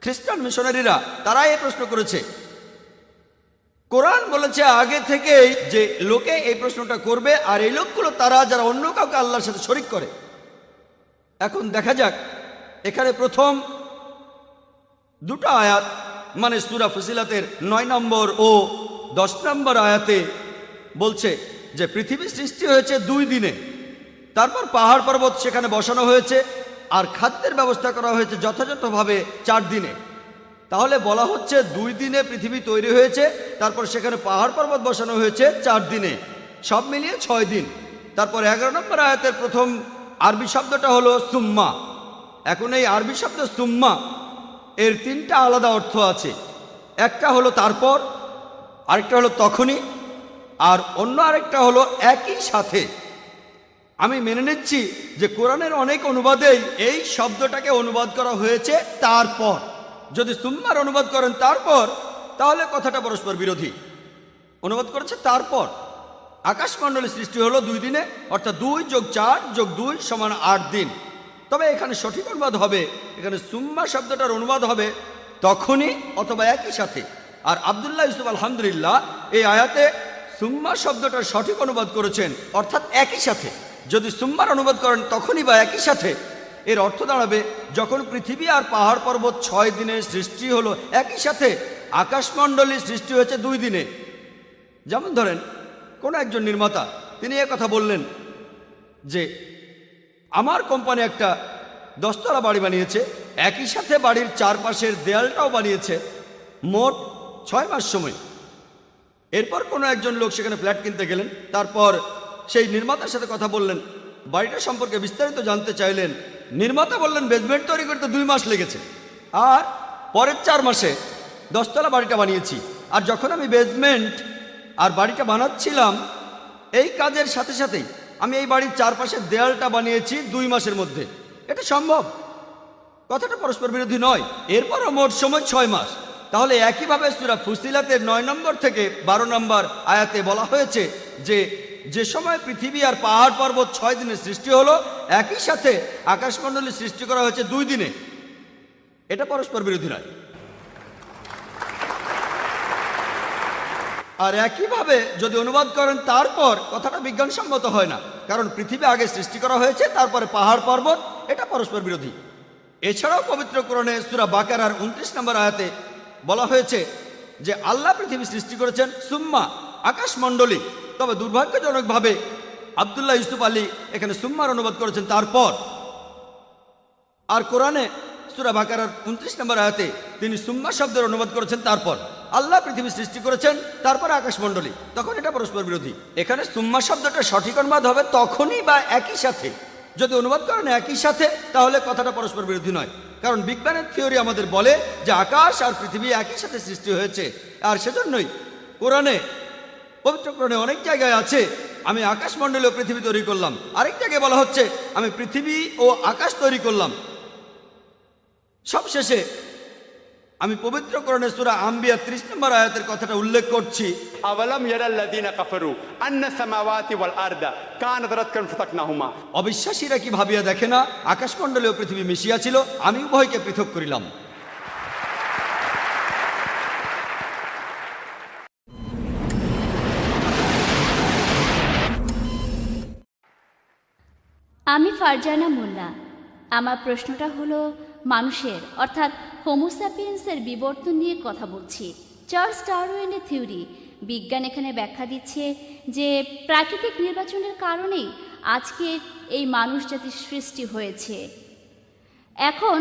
B: খ্রিস্টান মিশনারিরা তারা এই প্রশ্ন করেছে। কোরআন বলেছে আগে থেকেই যে লোকে এই প্রশ্নটা করবে, আর এই লোকগুলো তারা যারা অন্য কাউকে আল্লাহর সাথে শরীক করে। এখন দেখা যাক এখানে প্রথম 2টা আয়াত মানে সূরা ফুসিলাতের 9 নম্বর ও 10 নম্বর আয়াতে বলছে যে পৃথিবী সৃষ্টি হয়েছে 2 দিনে, তারপর পাহাড় পর্বত সেখানে বসানো হয়েছে, আর খাদ্যের ব্যবস্থা করা হয়েছে যথাযথভাবে 4 দিনে। তাহলে বলা হচ্ছে 2 দিনে পৃথিবী তৈরি হয়েছে, তারপর সেখানে পাহাড় পর্বত বসানো হয়েছে 4 দিনে, সব মিলিয়ে 6 দিন। তারপর 11 নম্বর আয়াতের প্রথম আরবি শব্দটা হলো সুম্মা। এখন এই আরবি শব্দ সুম্মা এর 3টা আলাদা অর্থ আছে। একটা হলো তারপর, আরেকটা হলো তখনই, আর অন্য আরেকটা হলো একই সাথে। আমি মেনে নিচ্ছি যে কোরআনের অনেক অনুবাদেই এই শব্দটাকে অনুবাদ করা হয়েছে তারপর। যদি সুম্মার অনুবাদ করেন তারপর, তাহলে কথাটা পরস্পর বিরোধী। অনুবাদ করেছে তারপর। আকাশমণ্ডলী সৃষ্টি হলো 2 দিনে, অর্থাৎ 2 + 4 + 2 = 8 দিন। তবে এখানে সঠিক অনুবাদ হবে, এখানে সুম্মা শব্দটার অনুবাদ হবে তখনই অথবা একই সাথে। আর আব্দুল্লাহ ইউসুফ আলহামদুলিল্লাহ এই আয়াতে সুম্মা শব্দটার সঠিক অনুবাদ করেছেন, অর্থাৎ একই সাথে। যদি সুম্মার অনুবাদ করেন তখনই বা একই সাথে, এর অর্থ দাঁড়াবে যখন পৃথিবী আর পাহাড় পর্বত 6 দিনে সৃষ্টি হলো, একই সাথে আকাশমণ্ডলী সৃষ্টি হয়েছে 2 দিনে। যেমন ধরেন কোনো একজন নির্মাতা তিনি কথা বললেন যে আমার কোম্পানি একটা 10 তলা বাড়ি বানিয়েছে, একই সাথে বাড়ির চারপাশের দেয়ালটাও বানিয়েছে, মোট 6 মাস সময়। এরপর কোনো একজন লোক সেখানে ফ্ল্যাট কিনতে গেলেন, তারপর সেই নির্মাতার সাথে কথা বললেন, বাড়িটা সম্পর্কে বিস্তারিত জানতে চাইলেন। নির্মাতা বললেন বেসমেন্ট তৈরি করতে 2 মাস লেগেছে, আর পরের 4 মাসে 10 তলা বাড়িটা বানিয়েছি। আর যখন আমি বেসমেন্ট আর বাড়িটা বানাচ্ছিলাম, এই কাজের সাথে সাথেই আমি এই বাড়ির চারপাশের দেয়ালটা বানিয়েছি 2 মাসের মধ্যে। এটা সম্ভব, কথাটা পরস্পর বিরোধী নয়। এরপরও মোট সময় 6 মাস। তাহলে একইভাবে সূরা ফুসিলাতের 9 নম্বর থেকে 12 নম্বর আয়াতে বলা হয়েছে যে যে সময় পৃথিবী আর পাহাড় পর্বত 6 দিনে সৃষ্টি হলো, একই সাথে আকাশমণ্ডলী সৃষ্টি করা হয়েছে 2 দিনে। এটা পরস্পর বিরোধী নয়। আর একইভাবে যদি অনুবাদ করেন তারপর, কথাটা বিজ্ঞানসম্মত হয় না, কারণ পৃথিবী আগে সৃষ্টি করা হয়েছে, তারপরে পাহাড় পর্বত, এটা পরস্পর বিরোধী। এছাড়াও পবিত্র কোরআনে সূরা বাকারার 29 নম্বর আয়াতে বলা হয়েছে যে আল্লাহ পৃথিবী সৃষ্টি করেছেন সুম্মা আকাশমণ্ডলী। তবে দুর্ভাগ্যজনকভাবে আব্দুল্লাহ ইউসুফ আলী এখানে সুম্মার অনুবাদ করেছেন তারপর। আর কোরআনে সূরা বাকারার 29 নম্বর আয়াতে তিনি সুম্মা শব্দের অনুবাদ করেছেন তারপর। আল্লাহ পৃথিবী সৃষ্টি করেছেন, তারপরে আকাশমণ্ডলী, তখন এটা পরস্পর বিরোধী। এখানে সুম্মা শব্দটা সঠিক অনুবাদ হবে তখনই বা একই সাথে। যদি অনুবাদ করেন একই সাথে, তাহলে কথাটা পরস্পর বিরোধী নয়, কারণ বিজ্ঞানের থিওরি আমাদের বলে যে আকাশ আর পৃথিবী একই সাথে সৃষ্টি হয়েছে। আর সেজন্যই কোরআনে, পবিত্র কোরআনে অনেক জায়গায় আছে আমি আকাশমণ্ডলী ও পৃথিবী তৈরি করলাম, আরেক জায়গায় বলা হচ্ছে আমি পৃথিবী ও আকাশ তৈরি করলাম। সবশেষে আমি পবিত্র কোরআনে সূরা আম্বিয়া 30 নম্বর আয়াতের কথাটা উল্লেখ করছি।
G: আওয়ালাম ইয়ারাল্লাযীনা কাফারু আন্না সামাওয়াতি ওয়াল আরদা কানাত রাতকান ফাতাকনাহুমা।
B: অবিশ্বাসীরা কি ভাবিয়া দেখে না আকাশমণ্ডলী ও পৃথিবী মিশিয়া ছিল, আমি উভয়কে পৃথক করিলাম।
A: আমি ফারজানা মোল্লা। আমার প্রশ্নটা হলো মানুষের অর্থাৎ হোমোস্যাপিয়েন্সের বিবর্তন নিয়ে কথা বলছি। চার্লস ডারউইনের থিওরি, বিজ্ঞান এখানে ব্যাখ্যা দিচ্ছে যে প্রাকৃতিক নির্বাচনের কারণেই আজকে এই মানুষ জাতির সৃষ্টি হয়েছে। এখন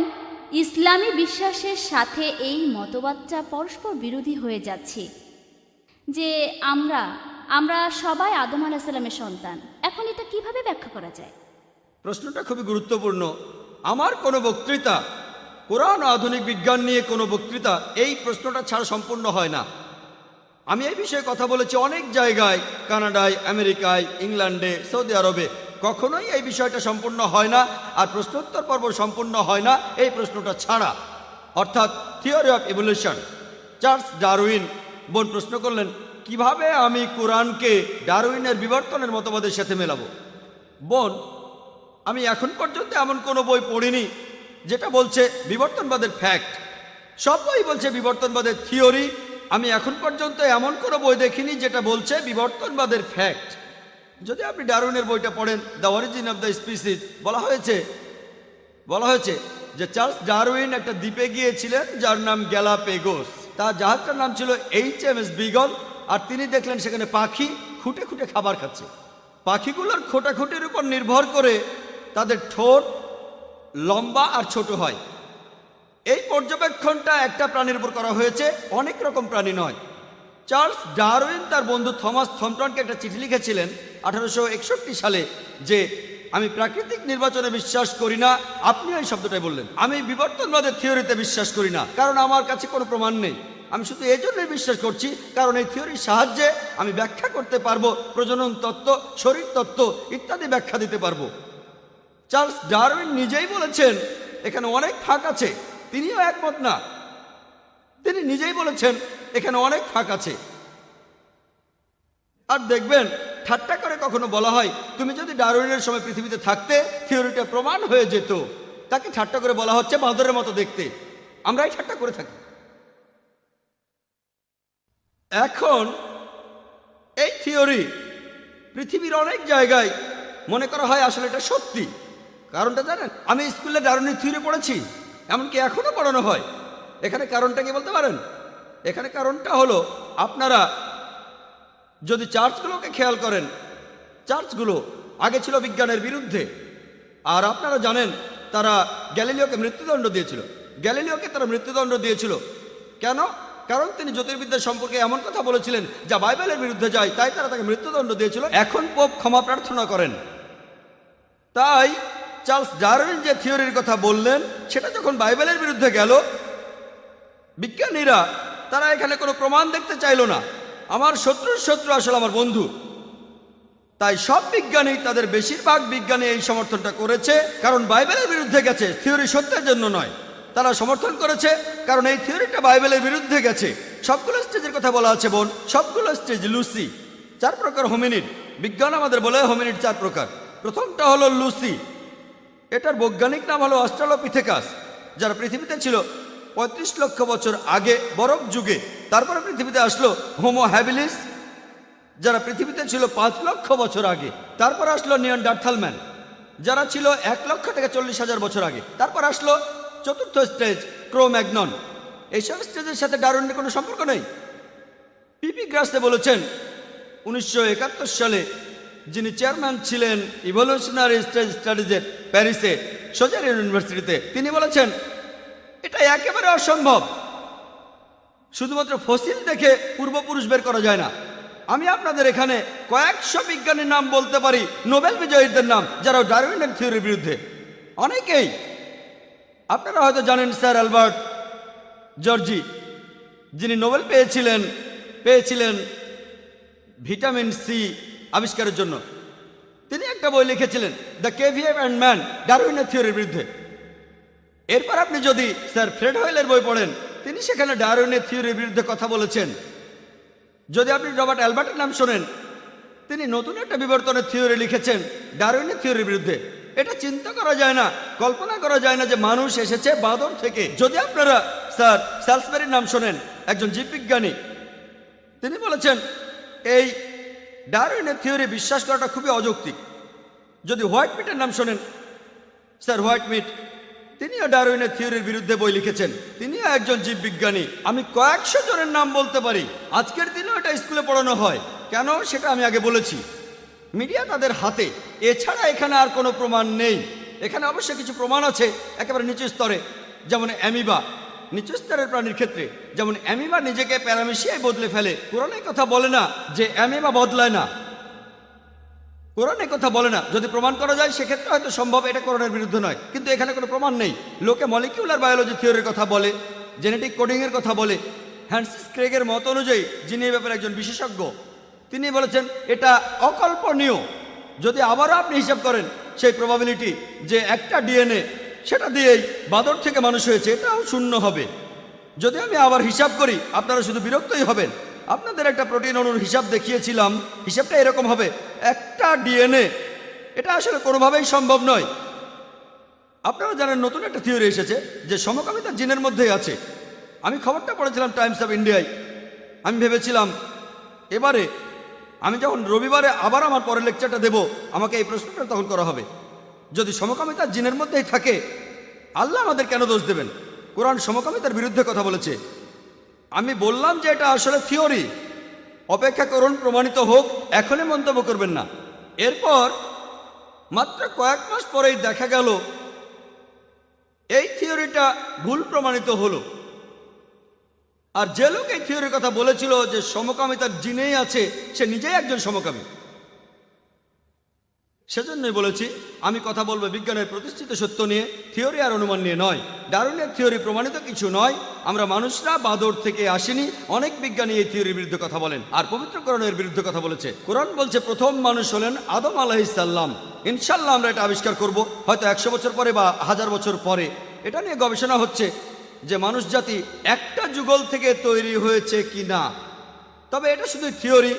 A: ইসলামী বিশ্বাসের সাথে এই মতবাদটা পরস্পর বিরোধী হয়ে যাচ্ছে যে আমরা সবাই আদম আলাইহিস সালামের সন্তান। এখন এটা কিভাবে ব্যাখ্যা করা যায়?
B: প্রশ্নটা খুবই গুরুত্বপূর্ণ। আমার কোনো বক্তৃতা, কোরআন ও আধুনিক বিজ্ঞান নিয়ে কোনো বক্তৃতা এই প্রশ্নটা ছাড়া সম্পূর্ণ হয় না। আমি এই বিষয়ে কথা বলেছি অনেক জায়গায়, কানাডায়, আমেরিকায়, ইংল্যান্ডে, সৌদি আরবে। কখনোই এই বিষয়টা সম্পূর্ণ হয় না, আর প্রশ্নোত্তর পর্ব সম্পূর্ণ হয় না এই প্রশ্নটা ছাড়া, অর্থাৎ theory of evolution. Charles Darwin বোন প্রশ্ন করলেন কিভাবে আমি কোরআনকে ডারউইনের বিবর্তনের মতবাদের সাথে মেলাবো। বোন, আমি এখন পর্যন্ত এমন কোনো বই পড়িনি যেটা বলছে বিবর্তনবাদের ফ্যাক্ট। সব বই বলছে বিবর্তনবাদের থিওরি। আমি এখন পর্যন্ত এমন কোনো বই দেখিনি যেটা বলছে বিবর্তনবাদের ফ্যাক্ট। যদি আপনি ডারউইনের বইটা পড়েন, the origin of the species, বলা হয়েছে যে চার্লস ডারউইন একটা দ্বীপে গিয়েছিলেন যার নাম গ্যালাপেগোস। তার জাহাজটার নাম ছিল HMS বিগল। আর তিনি দেখলেন সেখানে পাখি খুঁটে খুঁটে খাবার খাচ্ছে। পাখিগুলোর খোঁটাখুটির উপর নির্ভর করে তাদের ঠোঁট লম্বা আর ছোট হয়। এই পর্যবেক্ষণটা একটা প্রাণীর উপর করা হয়েছে, অনেক রকম প্রাণী নয়। চার্লস ডারউইন তার বন্ধু থমাস থমটনকে একটা চিঠি লিখেছিলেন 1861 সালে যে আমি প্রাকৃতিক নির্বাচনে বিশ্বাস করি না। আপনি এই শব্দটাই বললেন। আমি বিবর্তনবাদের থিওরিতে বিশ্বাস করি না, কারণ আমার কাছে কোনো প্রমাণ নেই। আমি শুধু এই জন্যই বিশ্বাস করছি কারণ এই থিওরির সাহায্যে আমি ব্যাখ্যা করতে পারবো, প্রজনন তত্ত্ব, শরীর তত্ত্ব ইত্যাদি ব্যাখ্যা দিতে পারবো। চার্লস ডারউইন নিজেই বলেছেন এখানে অনেক ফাঁক আছে। তিনিও একমত না, তিনি নিজেই বলেছেন এখানে অনেক ফাঁক আছে। আর দেখবেন ঠাট্টা করে কখনো বলা হয় তুমি যদি ডারউইনের সময় পৃথিবীতে থাকতে থিওরিটা প্রমাণ হয়ে যেত। তাকে ঠাট্টা করে বলা হচ্ছে বাঁদরের মতো দেখতে। আমরাই ঠাট্টা করে থাকি। এখন এই থিওরি পৃথিবীর অনেক জায়গায় মনে করা হয় আসলে এটা সত্যি। কারণটা জানেন? আমি স্কুলে ডারউইনের থিওরি পড়েছি, এমনকি এখনো পড়ানো হয়। এখানে কারণটা কি বলতে পারেন? এখানে কারণটা হলো আপনারা যদি চার্চগুলোকে খেয়াল করেন, চার্চগুলো আগে ছিল বিজ্ঞানের বিরুদ্ধে। আর আপনারা জানেন তারা গ্যালিলিওকে মৃত্যুদণ্ড দিয়েছিল। গ্যালিলিওকে তারা মৃত্যুদণ্ড দিয়েছিল কেন? কারণ তিনি জ্যোতির্বিদ্যা সম্পর্কে এমন কথা বলেছিলেন যা বাইবেলের বিরুদ্ধে যায়, তাই তারা তাকে মৃত্যুদণ্ড দিয়েছিল। এখন পোপ ক্ষমা প্রার্থনা করেন। তাই চার্লস ডারউইন যে থিওরির কথা বললেন সেটা যখন বাইবেলের বিরুদ্ধে গেল, বিজ্ঞানীরা তারা এখানে কোনো প্রমাণ দেখতে চাইল না। আমার শত্রুর শত্রু আসলে আমার বন্ধু। তাই সব বিজ্ঞানী, তাদের বেশিরভাগ বিজ্ঞানী এই সমর্থনটা করেছে কারণ বাইবেলের বিরুদ্ধে গেছে, থিওরি সত্যের জন্য নয়। তারা সমর্থন করেছে কারণ এই থিওরিটা বাইবেলের বিরুদ্ধে গেছে। সবগুলো স্টেজের কথা বলা আছে বোন, সবগুলো স্টেজ। লুসি 4 প্রকার হোমিনিড। বিজ্ঞান আমাদের বলে হোমিনিড 4 প্রকার। প্রথমটা হলো লুসি, এটার বৈজ্ঞানিক নাম হলো অস্ট্রালোপিথেকাস, যারা পৃথিবীতে ছিল 35 লক্ষ বছর আগে বরফ যুগে। তারপরে পৃথিবীতে আসলো হোমো হ্যাবিলিস, যারা পৃথিবীতে ছিল 5 লক্ষ বছর আগে। তারপর আসলো নিয়ানডার্থাল ম্যান, যারা ছিল 1 লক্ষ থেকে 40,000 বছর আগে। তারপর আসলো চতুর্থ স্টেজ ক্রোম্যাগনন। এইসব স্টেজের সাথে ডারউইনের কোনো সম্পর্ক নেই। পিপি গ্রাসে বলেছেন 1971 সালে, যিনি চেয়ারম্যান ছিলেন ইভলিউশনারি স্টেজ স্টাডিজের প্যারিসে সোজার ইউনিভার্সিটিতে, তিনি বলেছেন এটা একেবারে অসম্ভব। শুধুমাত্র ফসিল দেখে পূর্বপুরুষ বের করা যায় না। আমি আপনাদের এখানে কয়েকশো বিজ্ঞানীর নাম বলতে পারি, নোবেল বিজয়ীদের নাম, যারা ডারউইনের থিওরির বিরুদ্ধে। অনেকেই আপনারা হয়তো জানেন স্যার অ্যালবার্ট জর্জি, যিনি নোবেল পেয়েছিলেন ভিটামিন সি আবিষ্কারের জন্য। তিনি একটা বই লিখেছিলেন দ্য কেভিয়ার অ্যান্ড ম্যান, ডারউইনের থিওরির বিরুদ্ধে। এরপর আপনি যদি স্যার ফ্রেড হোয়েলের বই পড়েন, তিনি সেখানে ডারউইনের থিওরির বিরুদ্ধে কথা বলেছেন। যদি আপনি রবার্ট অ্যালবার্টের নাম শোনেন, তিনি নতুন একটা বিবর্তনের থিওরি লিখেছেন ডারউইনের থিওরির বিরুদ্ধে। এটা চিন্তা করা যায় না, কল্পনা করা যায় না যে মানুষ এসেছে বাঁদর থেকে। যদি আপনারা স্যার স্যালসবেরির নাম শোনেন, একজন জীববিজ্ঞানী, তিনি বলেছেন এই ডারউইনের থিওরি বিশ্বাস করাটা খুবই অযৌক্তিক। যদি হোয়াইট মিটের নাম শোনেন, স্যার হোয়াইট মিট, তিনিও ডারউইনের থিওরির বিরুদ্ধে বই লিখেছেন। তিনিও একজন জীববিজ্ঞানী। আমি কয়েকশো জনের নাম বলতে পারি। আজকের দিনেও এটা স্কুলে পড়ানো হয়। কেন সেটা আমি আগে বলেছি। মিডিয়া তাদের হাতে, এছাড়া এখানে আর কোনো প্রমাণ নেই। এখানে অবশ্যই কিছু প্রমাণ আছে একেবারে নিচু স্তরে, যেমন অ্যামিবা। নিচু স্তরের প্রাণীর ক্ষেত্রে যেমন অ্যামিবা নিজেকে প্যারামেশিয়ায় বদলে ফেলে। কোরআনে কথা বলে না যে অ্যামিবা বদলায় না, কোরআনে কথা বলে না। যদি প্রমাণ করা যায় সেক্ষেত্রে হয়তো সম্ভব, এটা কোরআনের বিরুদ্ধে নয়, কিন্তু এখানে কোনো প্রমাণ নেই। লোকে মলিকিউলার বায়োলজি থিওরির কথা বলে, জেনেটিক কোডিংয়ের কথা বলে। হ্যান্সিস ক্রেগের মত অনুযায়ী, যিনি এই ব্যাপারে একজন বিশেষজ্ঞ, তিনি বলেছেন এটা অকল্পনীয়। যদি আবারও আপনি হিসাব করেন সেই প্রবাবিলিটি যে একটা ডিএনএ সেটা দিয়েই বাঁদর থেকে মানুষ হয়েছে, এটাও শূন্য হবে। যদি আমি আবার হিসাব করি, আপনারা শুধু বিরক্তই হবেন। আপনাদের একটা প্রোটিন অণুর হিসাব দেখিয়েছিলাম, হিসাবটা এরকম হবে, একটা ডিএনএ। এটা আসলে কোনোভাবেই সম্ভব নয়। আপনারা জানেন নতুন একটা থিওরি এসেছে যে সমকামিতা জিনের মধ্যেই আছে। আমি খবরটা পড়েছিলাম টাইমস অফ ইন্ডিয়ায়। আমি ভেবেছিলাম এবারে আমি যখন রবিবারে আবার আমার পরের লেকচারটা দেব, আমাকে এই প্রশ্নটা তখন করা হবে, যদি সমকামিতা জিনের মধ্যেই থাকে, আল্লাহ আমাদের কেন দোষ দেবেন? কোরআন সমকামিতার বিরুদ্ধে কথা বলেছে। আমি বললাম যে এটা আসলে থিওরি, অপেক্ষা করুন প্রমাণিত হোক, এখনই মন্তব্য করবেন না। এরপর মাত্র কয়েক মাস পরেই দেখা গেল এই থিওরিটা ভুল প্রমাণিত হলো। আর যে লোক এই থিওরির কথা বলেছিল যে সমকামিতার জিনেই আছে, সে নিজেই একজন সমকামী। সেজন্যই বলেছি আমি কথা বলবো বিজ্ঞানের প্রতিষ্ঠিত সত্য নিয়ে, থিওরি আর অনুমান নিয়ে নয়। ডারউইনের থিওরি প্রমাণিত কিছু নয়। আমরা মানুষরা বাঁদর থেকে আসিনি। অনেক বিজ্ঞানী এই থিওরির বিরুদ্ধে কথা বলেন, আর পবিত্র কোরআনের বিরুদ্ধে কথা বলেছে। কোরআন বলছে প্রথম মানুষ হলেন আদম আলাইহিস সালাম। ইনশাল্লাহ আমরা এটা আবিষ্কার করব, হয়তো 100 বছর পরে বা 1000 বছর পরে। এটা নিয়ে গবেষণা হচ্ছে যে মানুষ জাতি একটা যুগল থেকে তৈরি হয়েছে কি না। তবে এটা শুধু থিওরি,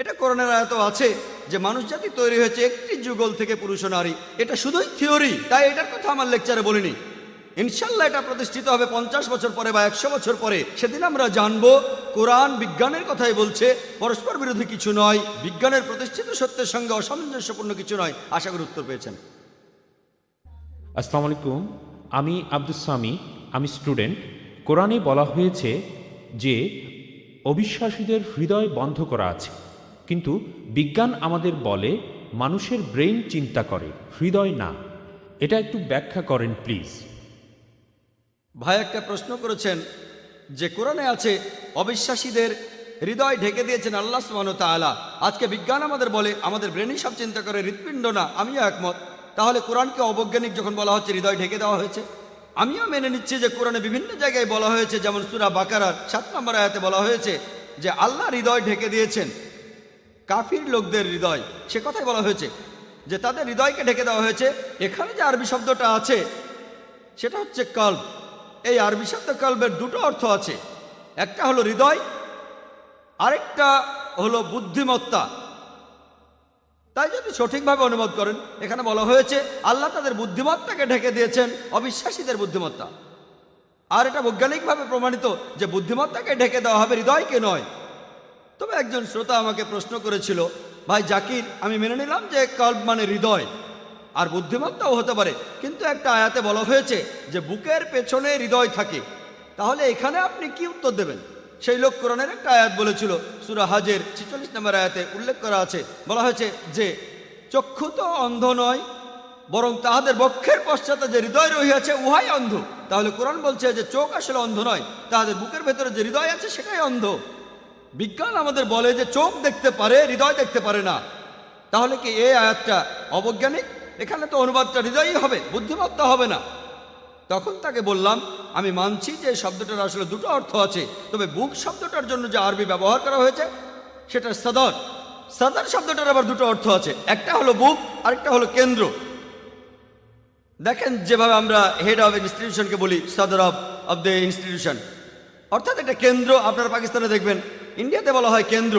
B: এটা কোরআনের আয়াত আছে যে মানুষ জাতি তৈরি হয়েছে একটি যুগল থেকে, পুরুষ ও নারী। এটা শুধুই থিওরি, তাই এটার কথা আমার লেকচারে বলিনি। ইনশাল্লাহ এটা প্রতিষ্ঠিত হবে 50 বছর পরে বা 100 বছর পরে। সেদিন আমরা জানবো কোরআন বিজ্ঞানের কথাই বলছে, পরস্পর বিরোধী কিছু নয়, বিজ্ঞানের প্রতিষ্ঠিত সত্যের সঙ্গে অসামঞ্জস্যপূর্ণ কিছু নয়। আশা করি উত্তর পেয়েছেন।
C: আসসালামু আলাইকুম, আমি আব্দুস সামি, আমি স্টুডেন্ট। কোরআনে বলা হয়েছে যে অবিশ্বাসীদের হৃদয় বন্ধ করা আছে, কিন্তু বিজ্ঞান আমাদের বলে মানুষের ব্রেইন চিন্তা করে, হৃদয় না। এটা একটু ব্যাখ্যা করেন প্লিজ।
B: ভাই একটা প্রশ্ন করেছেন যে কোরআনে আছে অবিশ্বাসীদের হৃদয় ঢেকে দিয়েছেন আল্লাহ সুবহানাহু ওয়া তাআলা। আজকে বিজ্ঞান আমাদের বলে আমাদের ব্রেনই সব চিন্তা করে, হৃৎপিণ্ড না। আমিও একমত। তাহলে কোরআনকে অবৈজ্ঞানিক যখন বলা হচ্ছে হৃদয় ঢেকে দেওয়া হয়েছে, আমিও মেনে নিচ্ছি যে কোরআনে বিভিন্ন জায়গায় বলা হয়েছে, যেমন সূরা বাকারার 7 নম্বর আয়াতে বলা হয়েছে যে আল্লাহ হৃদয় ঢেকে দিয়েছেন কাফির লোকদের হৃদয়। সে কথাই বলা হয়েছে যে তাদের হৃদয়কে ঢেকে দেওয়া হয়েছে। এখানে যে আরবি শব্দটা আছে সেটা হচ্ছে কলব। এই আরবি শব্দ কলবের দুটো অর্থ আছে, একটা হলো হৃদয়, আরেকটা হলো বুদ্ধিমত্তা। তাই যদি সঠিকভাবে অনুবাদ করেন, এখানে বলা হয়েছে আল্লাহ তাদের বুদ্ধিমত্তাকে ঢেকে দিয়েছেন অবিশ্বাসীদের বুদ্ধিমত্তা। আর এটা বৈজ্ঞানিকভাবে প্রমাণিত যে বুদ্ধিমত্তাকে ঢেকে দেওয়া হবে, হৃদয়কে নয়। তবে একজন শ্রোতা আমাকে প্রশ্ন করেছিল, ভাই জাকির, আমি মেনে নিলাম যে কল্ব মানে হৃদয় আর বুদ্ধিমত্তাও হতে পারে, কিন্তু একটা আয়াতে বলা হয়েছে যে বুকের পেছনে হৃদয় থাকে, তাহলে এখানে আপনি কি উত্তর দেবেন? সেই লোক কোরআনের একটা আয়াত বলেছিল, সূরা হাজের ৪৬ নম্বর আয়াতে উল্লেখ করা আছে, বলা হয়েছে যে চক্ষু তো অন্ধ নয়, বরং তাহাদের বক্ষের পশ্চাতে যে হৃদয় রহিয়াছে উহাই অন্ধ। তাহলে কোরআন বলছে যে চোখ আসলে অন্ধ নয়, তাহাদের বুকের ভেতরে যে হৃদয় আছে সেটাই অন্ধ। বিজ্ঞান আমাদের বলে যে চোখ দেখতে পারে, হৃদয় দেখতে পারে না। তাহলে কি এই আয়াতটা অবৈজ্ঞানিক? এখানে তো অনুবাদটা হৃদয়ই হবে, বুদ্ধিমত্তা হবে না। তখন তাকে বললাম, আমি মানছি যে শব্দটার আসলে দুটো অর্থ আছে, তবে বুক শব্দটার জন্য যে আরবি ব্যবহার করা হয়েছে সেটা সদর। সদর শব্দটার আবার দুটো অর্থ আছে, একটা হলো বুক, আরেকটা হলো কেন্দ্র। দেখেন যেভাবে আমরা হেড অফ ইনস্টিটিউশনকে বলি সদর অফ দ্য ইনস্টিটিউশন, অর্থাৎ এটা কেন্দ্র। আপনারা পাকিস্তানে দেখবেন, ইন্ডিয়াতে বলা হয় কেন্দ্র,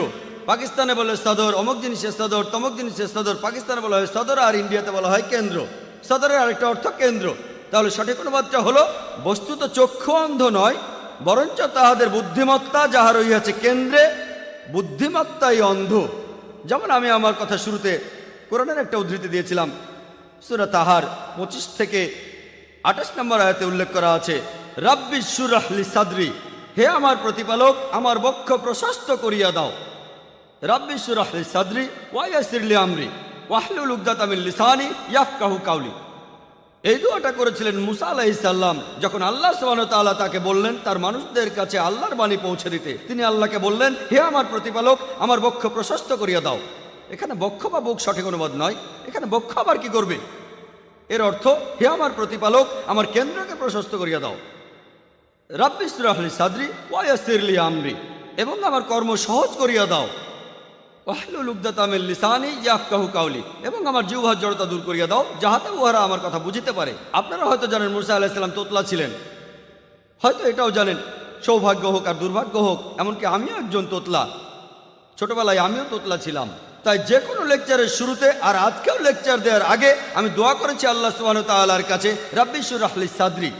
B: পাকিস্তানে বলে সদর, অমুক জিনিসের সদর, তমুক জিনিসের সদর। পাকিস্তানে বলা হয় সদর আর ইন্ডিয়াতে বলা হয় কেন্দ্র। সদরের আরেকটা অর্থ কেন্দ্র। তাহলে সঠিক অনুবাদটা হলো, বস্তুত চক্ষু অন্ধ নয়, বরঞ্চ তাহাদের বুদ্ধিমত্তা যাহা রহিয়াছে কেন্দ্রে, বুদ্ধিমত্তাই অন্ধ। যেমন আমি আমার কথা শুরুতে কোরআনের একটা উদ্ধৃতি দিয়েছিলাম, সূরা তাহার 25 থেকে 28 নম্বর আয়াতে উল্লেখ করা আছে, রাব্বি শুরহ লি সাদরি, হে আমার প্রতিপালক আমার বক্ষ প্রশস্ত করিয়া দাও। রাব্বি শুরহ লি সাদরি ওয়া ইয়াসির লি আমরি ওয়াহলুল উকদাতাম মিন লিসানি ইয়াফকাহু কাওলি। এই দোয়াটা করেছিলেন মুসা আলাইহিস সালাম যখন আল্লাহ সুবহানাহু ওয়া তাআলা তাকে বললেন তার মানুষদের কাছে আল্লাহর বাণী পৌঁছে দিতে। তিনি আল্লাহকে বললেন, হে আমার প্রতিপালক আমার বক্ষ প্রশস্ত করিয়া দাও। এখানে বক্ষ বা বুক সঠিক অনুবাদ নয়, এখানে বক্ষ আবার কি করবে? এর অর্থ, হে আমার প্রতিপালক আমার কেন্দ্রকে প্রশস্ত করিয়া দাও। রাব্বি ইশরাহ লি সাদরি ওয়া ইয়াসির লি আমরি, এবং আমার কর্ম সহজ করিয়া দাও। ওয়াহলুল উকদাতাম মিন লিসানি ইয়াফকাহু কাওলি, এবং আমার জিহ্বার জড়তা দূর করিয়া দাও যাহাতে উহারা আমার কথা বুঝিতে পারে। আপনারা হয়তো জানেন মুসা আলাইহিস সালাম তোতলা ছিলেন, হয়তো এটাও জানেন সৌভাগ্য হোক আর দুর্ভাগ্য হোক, এমনকি আমিও একজন তোতলা। ছোটবেলায় আমিও তোতলা ছিলাম। তাই যে কোনো লেকচারের শুরুতে আর আজকেও লেকচার দেওয়ার আগে আমি দোয়া করেছি আল্লাহ সুবহানাহু ওয়া তাআলার কাছে, রাব্বি ইশরাহ লি সাদরি,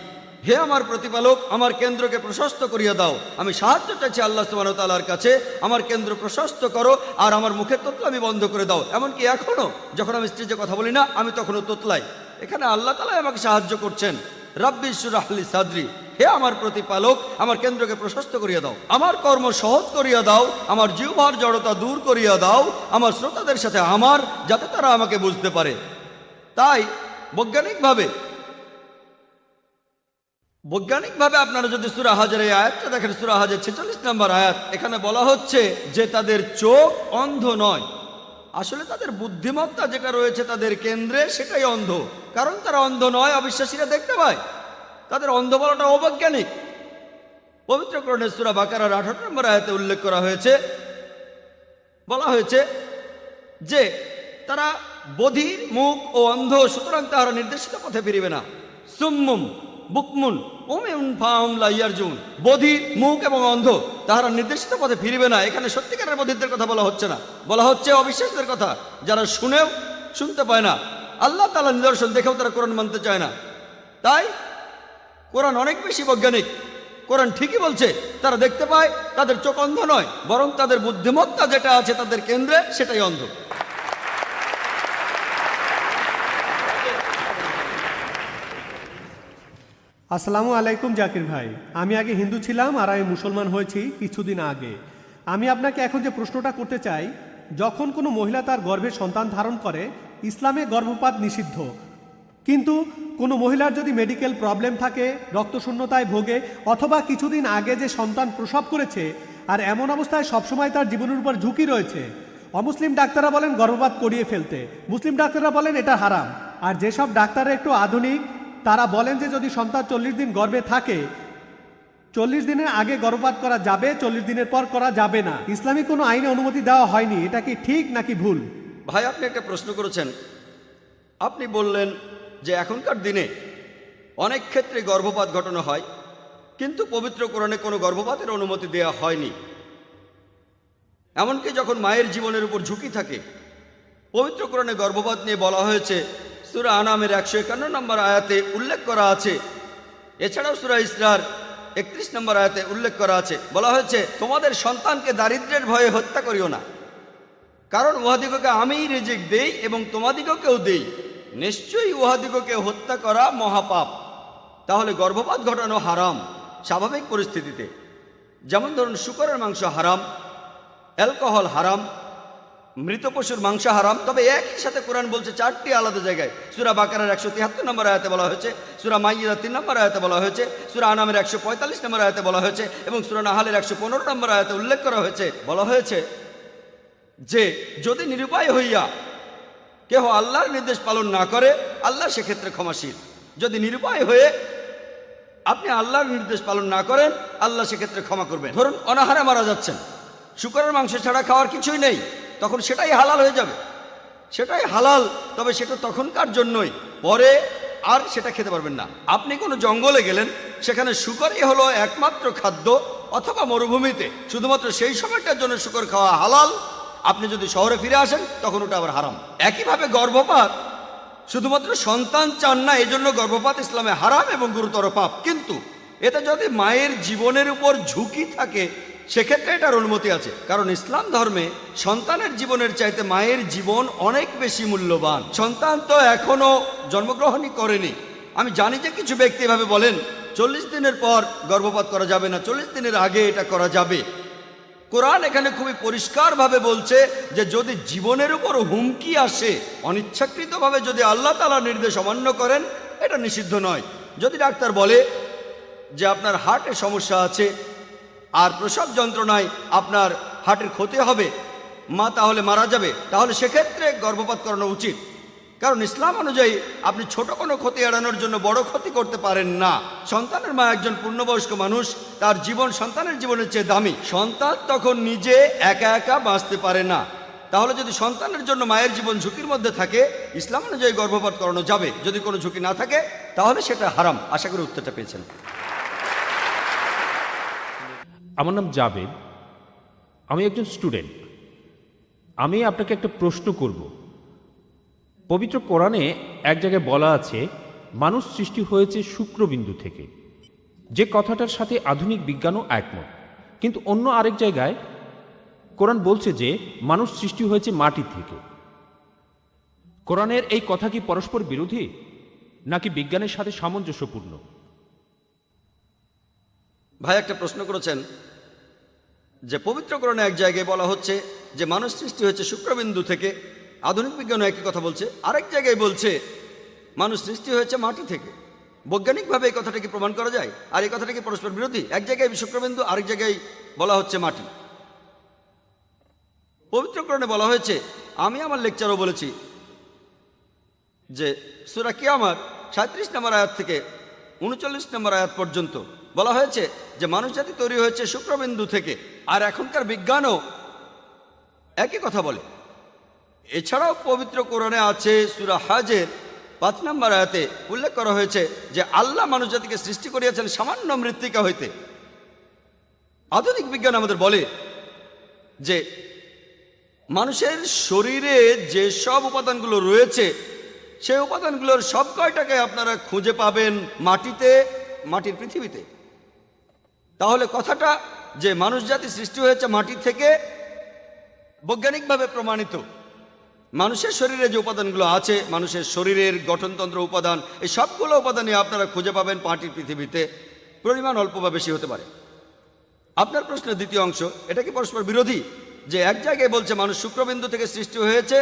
B: হে আমার প্রতিপালক আমার কেন্দ্রকে প্রশস্ত করিয়া দাও। আমি সাহায্য চাইছি আল্লাহ সুবহানাহু ওয়া তাআলার কাছে, আমার কেন্দ্র প্রশস্ত করো আর আমার মুখের তোতলামি বন্ধ করে দাও। এমনকি এখনো যখন আমি স্টেজে কথা বলি না, আমি তখনও তোতলাই। এখানে আল্লাহ তাআলাই আমাকে সাহায্য করছেন। রাব্বি ইশরাহ লি সাদরি, হে আমার প্রতিপালক আমার কেন্দ্রকে প্রশস্ত করিয়া দাও, আমার কর্ম সহজ করিয়া দাও, আমার জিহ্বার জড়তা দূর করিয়া দাও আমার শ্রোতাদের সাথে আমার, যাতে তারা আমাকে বুঝতে পারে। তাই বৈজ্ঞানিকভাবে আপনারা যদি সূরা হাজের এই আয়াতটা দেখেন, সূরা হাজের 46 নম্বর আয়াত, এখানে বলা হচ্ছে যে তাদের চোখ অন্ধ নয়, আসলে তাদের বুদ্ধিমত্তা যেটা রয়েছে তাদের কেন্দ্রে সেটাই অন্ধ। কারণ তারা অন্ধ নয়, অবিশ্বাসীরা দেখতে পায়। তাদের অন্ধ বলাটা অবৈজ্ঞানিক। পবিত্র কোরআনের সূরা বাকারার 18 নম্বর আয়াতে উল্লেখ করা হয়েছে, বলা হয়েছে যে তারা বধির, মুখ ও অন্ধ, সুতরাং তাহারা নির্দেশিত পথে ফিরিবে না। সুম্মুম বুকমুন উমিউন ফাহুম লা ইয়ারজুন, বধির, মুখ এবং অন্ধ, তাহারা নির্দেশিত পথে ফিরিবে না। এখানে সত্যিকারের বধিরদের কথা বলা হচ্ছে না, বলা হচ্ছে অবিশ্বাসীদের কথা, যারা শুনেও শুনতে পায় না, আল্লাহ তাআলা নিদর্শন দেখেও তারা কোরআন মানতে চায় না। তাই কোরআন অনেক বেশি বৈজ্ঞানিক। কোরআন ঠিকই বলছে তারা দেখতে পায়, তাদের চোখ অন্ধ নয়, বরং তাদের বুদ্ধিমত্তা যেটা আছে তাদের কেন্দ্রে সেটাই অন্ধ।
H: আসসালামু আলাইকুম জাকির ভাই, আমি আগে হিন্দু ছিলাম আর আমি মুসলমান হয়েছি কিছুদিন আগে। আমি আপনাকে এখন যে প্রশ্নটা করতে চাই, যখন কোনো মহিলা তার গর্ভে সন্তান ধারণ করে, ইসলামে গর্ভপাত নিষিদ্ধ, কিন্তু কোনো মহিলার যদি মেডিকেল প্রবলেম থাকে, রক্তশূন্যতায় ভোগে, অথবা কিছুদিন আগে যে সন্তান প্রসব করেছে আর এমন অবস্থায় সবসময় তার জীবনের উপর ঝুঁকি রয়েছে, অমুসলিম ডাক্তাররা বলেন গর্ভপাত করিয়ে ফেলতে, মুসলিম ডাক্তাররা বলেন এটা হারাম। আর যেসব ডাক্তাররা একটু আধুনিক তারা বলেন যে যদি সন্তান 40 দিন গর্ভে থাকে, 40 দিনের আগে গর্ভপাত করা যাবে, 40 দিনের পর করা যাবে না। ইসলামিক কোনো আইনে অনুমতি দেওয়া হয়নি, এটা কি ঠিক নাকি ভুল?
B: ভাই আপনি একটা প্রশ্ন করেছেন। আপনি বললেন যে এখনকার দিনে অনেক ক্ষেত্রে গর্ভপাত ঘটানো হয়, কিন্তু পবিত্র কোরআনে কোনো গর্ভপাতের অনুমতি দেওয়া হয়নি। এমনকি যখন মায়ের জীবনের উপর ঝুঁকি থাকে। পবিত্র কোরআনে গর্ভপাত নিয়ে বলা হয়েছে, সূরা আনামের 151 নম্বর আয়াতে উল্লেখ করা আছে। এছাড়াও সূরা ইসরার 31 নম্বর আয়াতে উল্লেখ করা আছে, বলা হয়েছে তোমাদের সন্তানকে দারিদ্র্যের ভয়ে হত্যা করিও না, কারণ উহাদিগকে আমিই রিজিক দেই এবং তোমাদিগকেও দেই, নিশ্চয়ই উহাদিগকে হত্যা করা মহাপাপ। তাহলে গর্ভপাত ঘটানো হারাম স্বাভাবিক পরিস্থিতিতে। যেমন ধরুন, শূকরের মাংস হারাম, অ্যালকোহল হারাম, মৃত পশুর মাংস হারাম। তবে একই সাথে কোরআন বলছে 4টি আলাদা জায়গায়। সূরা বাকারার 173 নম্বর আয়াতে বলা হয়েছে, সূরা মাইদার 3 নম্বর আয়াতে বলা হয়েছে, সূরা আনামের 145 নম্বর আয়াতে বলা হয়েছে এবং সূরা নাহালের 115 নম্বর আয়াতে উল্লেখ করা হয়েছে। বলা হয়েছে যে যদি নিরুপায় হইয়া কেহ আল্লাহর নির্দেশ পালন না করে, আল্লাহ সেক্ষেত্রে ক্ষমাশীল। যদি নিরুপায় হয়ে আপনি আল্লাহর নির্দেশ পালন না করেন, আল্লাহ সেক্ষেত্রে ক্ষমা করবেন। ধরুন অনাহারে মারা যাচ্ছেন, শূকরের মাংস ছাড়া খাওয়ার কিছুই নেই, তখন সেটাই হালাল হয়ে যাবে, সেটাই হালাল। তবে সেটা তখনকার জন্যই, পরে আর সেটা খেতে পারবেন না। আপনি কোনো জঙ্গলে গেলেন, সেখানে শূকরই হলো একমাত্র খাদ্য, অথবা মরুভূমিতে শুধুমাত্র সেই সময়টার জন্য শূকর খাওয়া হালাল। আপনি যদি শহরে ফিরে আসেন, তখন ওটা আবার হারাম। একইভাবে গর্ভপাত, শুধুমাত্র সন্তান চান না এজন্য গর্ভপাত ইসলামে হারাম এবং গুরুতর পাপ। কিন্তু এতে যদি মায়ের জীবনের উপর ঝুঁকি থাকে, সেক্ষেত্রে এটার অনুমতি আছে, কারণ ইসলাম ধর্মে সন্তানের জীবনের চাইতে মায়ের জীবন অনেক বেশি মূল্যবান। সন্তান তো এখনো জন্মগ্রহণই করেনি। আমি জানি যে কিছু ব্যক্তি এভাবে বলেন 40 দিনের পর গর্ভপাত করা যাবে না, 40 দিনের আগে এটা করা যাবে। কোরআন এখানে খুবই পরিষ্কারভাবে বলছে যে যদি জীবনের উপর হুমকি আসে, অনিচ্ছাকৃতভাবে যদি আল্লাহ তাআলার নির্দেশ অমান্য করেন, এটা নিষিদ্ধ নয়। যদি ডাক্তার বলে যে আপনার হার্টের সমস্যা আছে আর প্রসব যন্ত্রণায় আপনার হার্টের ক্ষতি হবে, মা তাহলে মারা যাবে, তাহলে সেক্ষেত্রে গর্ভপাত করানো উচিত। কারণ ইসলাম অনুযায়ী আপনি ছোট কোনো ক্ষতি এড়ানোর জন্য বড় ক্ষতি করতে পারেন না। সন্তানের মা একজন পূর্ণবয়স্ক মানুষ, তার জীবন সন্তানের জীবনের চেয়ে দামি। সন্তান তখন নিজে একা একা বাঁচতে পারে না। তাহলে যদি সন্তানের জন্য মায়ের জীবন ঝুঁকির মধ্যে থাকে, ইসলাম অনুযায়ী গর্ভপাত করানো যাবে। যদি কোনো ঝুঁকি না থাকে, তাহলে সেটা হারাম। আশা করি উত্তরটা পেয়েছেন।
C: আমার নাম জাবেদ, আমি একজন স্টুডেন্ট। আমি আপনাকে একটা প্রশ্ন করব। পবিত্র কোরআনে এক জায়গায় বলা আছে মানুষ সৃষ্টি হয়েছে শুক্রবিন্দু থেকে, যে কথাটার সাথে আধুনিক বিজ্ঞানও একমত। কিন্তু অন্য আরেক জায়গায় কোরআন বলছে যে মানুষ সৃষ্টি হয়েছে মাটি থেকে। কোরআনের এই কথা কি পরস্পর বিরোধী, নাকি বিজ্ঞানের সাথে সামঞ্জস্যপূর্ণ?
B: ভাই একটা প্রশ্ন করেছেন যে পবিত্র কোরআনে এক জায়গায় বলা হচ্ছে যে মানুষ সৃষ্টি হয়েছে শুক্রবিন্দু থেকে, আধুনিক বিজ্ঞানও একই কথা বলছে। আরেক জায়গায় বলছে মানুষ সৃষ্টি হয়েছে মাটি থেকে। বৈজ্ঞানিকভাবে এই কথাটা কি প্রমাণ করা যায়? আর এই কথাটা কি পরস্পর বিরোধী? এক জায়গায় শুক্রবিন্দু, আরেক জায়গায় বলা হচ্ছে মাটি। পবিত্র কোরআনে বলা হয়েছে, আমি আমার লেকচারও বলেছি যে সূরা কিয়ামত 37 নম্বর আয়াত থেকে 39 নম্বর আয়াত পর্যন্ত বলা হয়েছে যে মানুষ জাতি তৈরি হয়েছে শুক্রবিন্দু থেকে। আর এখনকার বিজ্ঞানও একই কথা বলে। এছাড়াও পবিত্র কোরআনে আছে সূরা হাজের 5 নম্বর আয়াতে উল্লেখ করা হয়েছে যে আল্লাহ মানুষ জাতিকে সৃষ্টি করিয়াছেন সামান্য মৃত্তিকা হইতে। আধুনিক বিজ্ঞান আমাদের বলে যে মানুষের শরীরে যে সব উপাদানগুলো রয়েছে, সেই উপাদানগুলোর সব কয়টাকে আপনারা খুঁজে পাবেন মাটিতে, মাটির পৃথিবীতে। তাহলে কথাটা যে মানুষ জাতি সৃষ্টি হয়েছে মাটি থেকে বৈজ্ঞানিকভাবে প্রমাণিত। মানুষের শরীরে যে উপাদানগুলো আছে, মানুষের শরীরের গঠনতন্ত্র উপাদান, এই সবগুলো উপাদানই আপনারা খুঁজে পাবেন মাটির পৃথিবীতে। পরিমাণ অল্প বা বেশি হতে পারে। আপনার প্রশ্নের দ্বিতীয় অংশ, এটা কি পরস্পর বিরোধী? যে এক জায়গায় বলছে মানুষ শুক্রবিন্দু থেকে সৃষ্টি হয়েছে,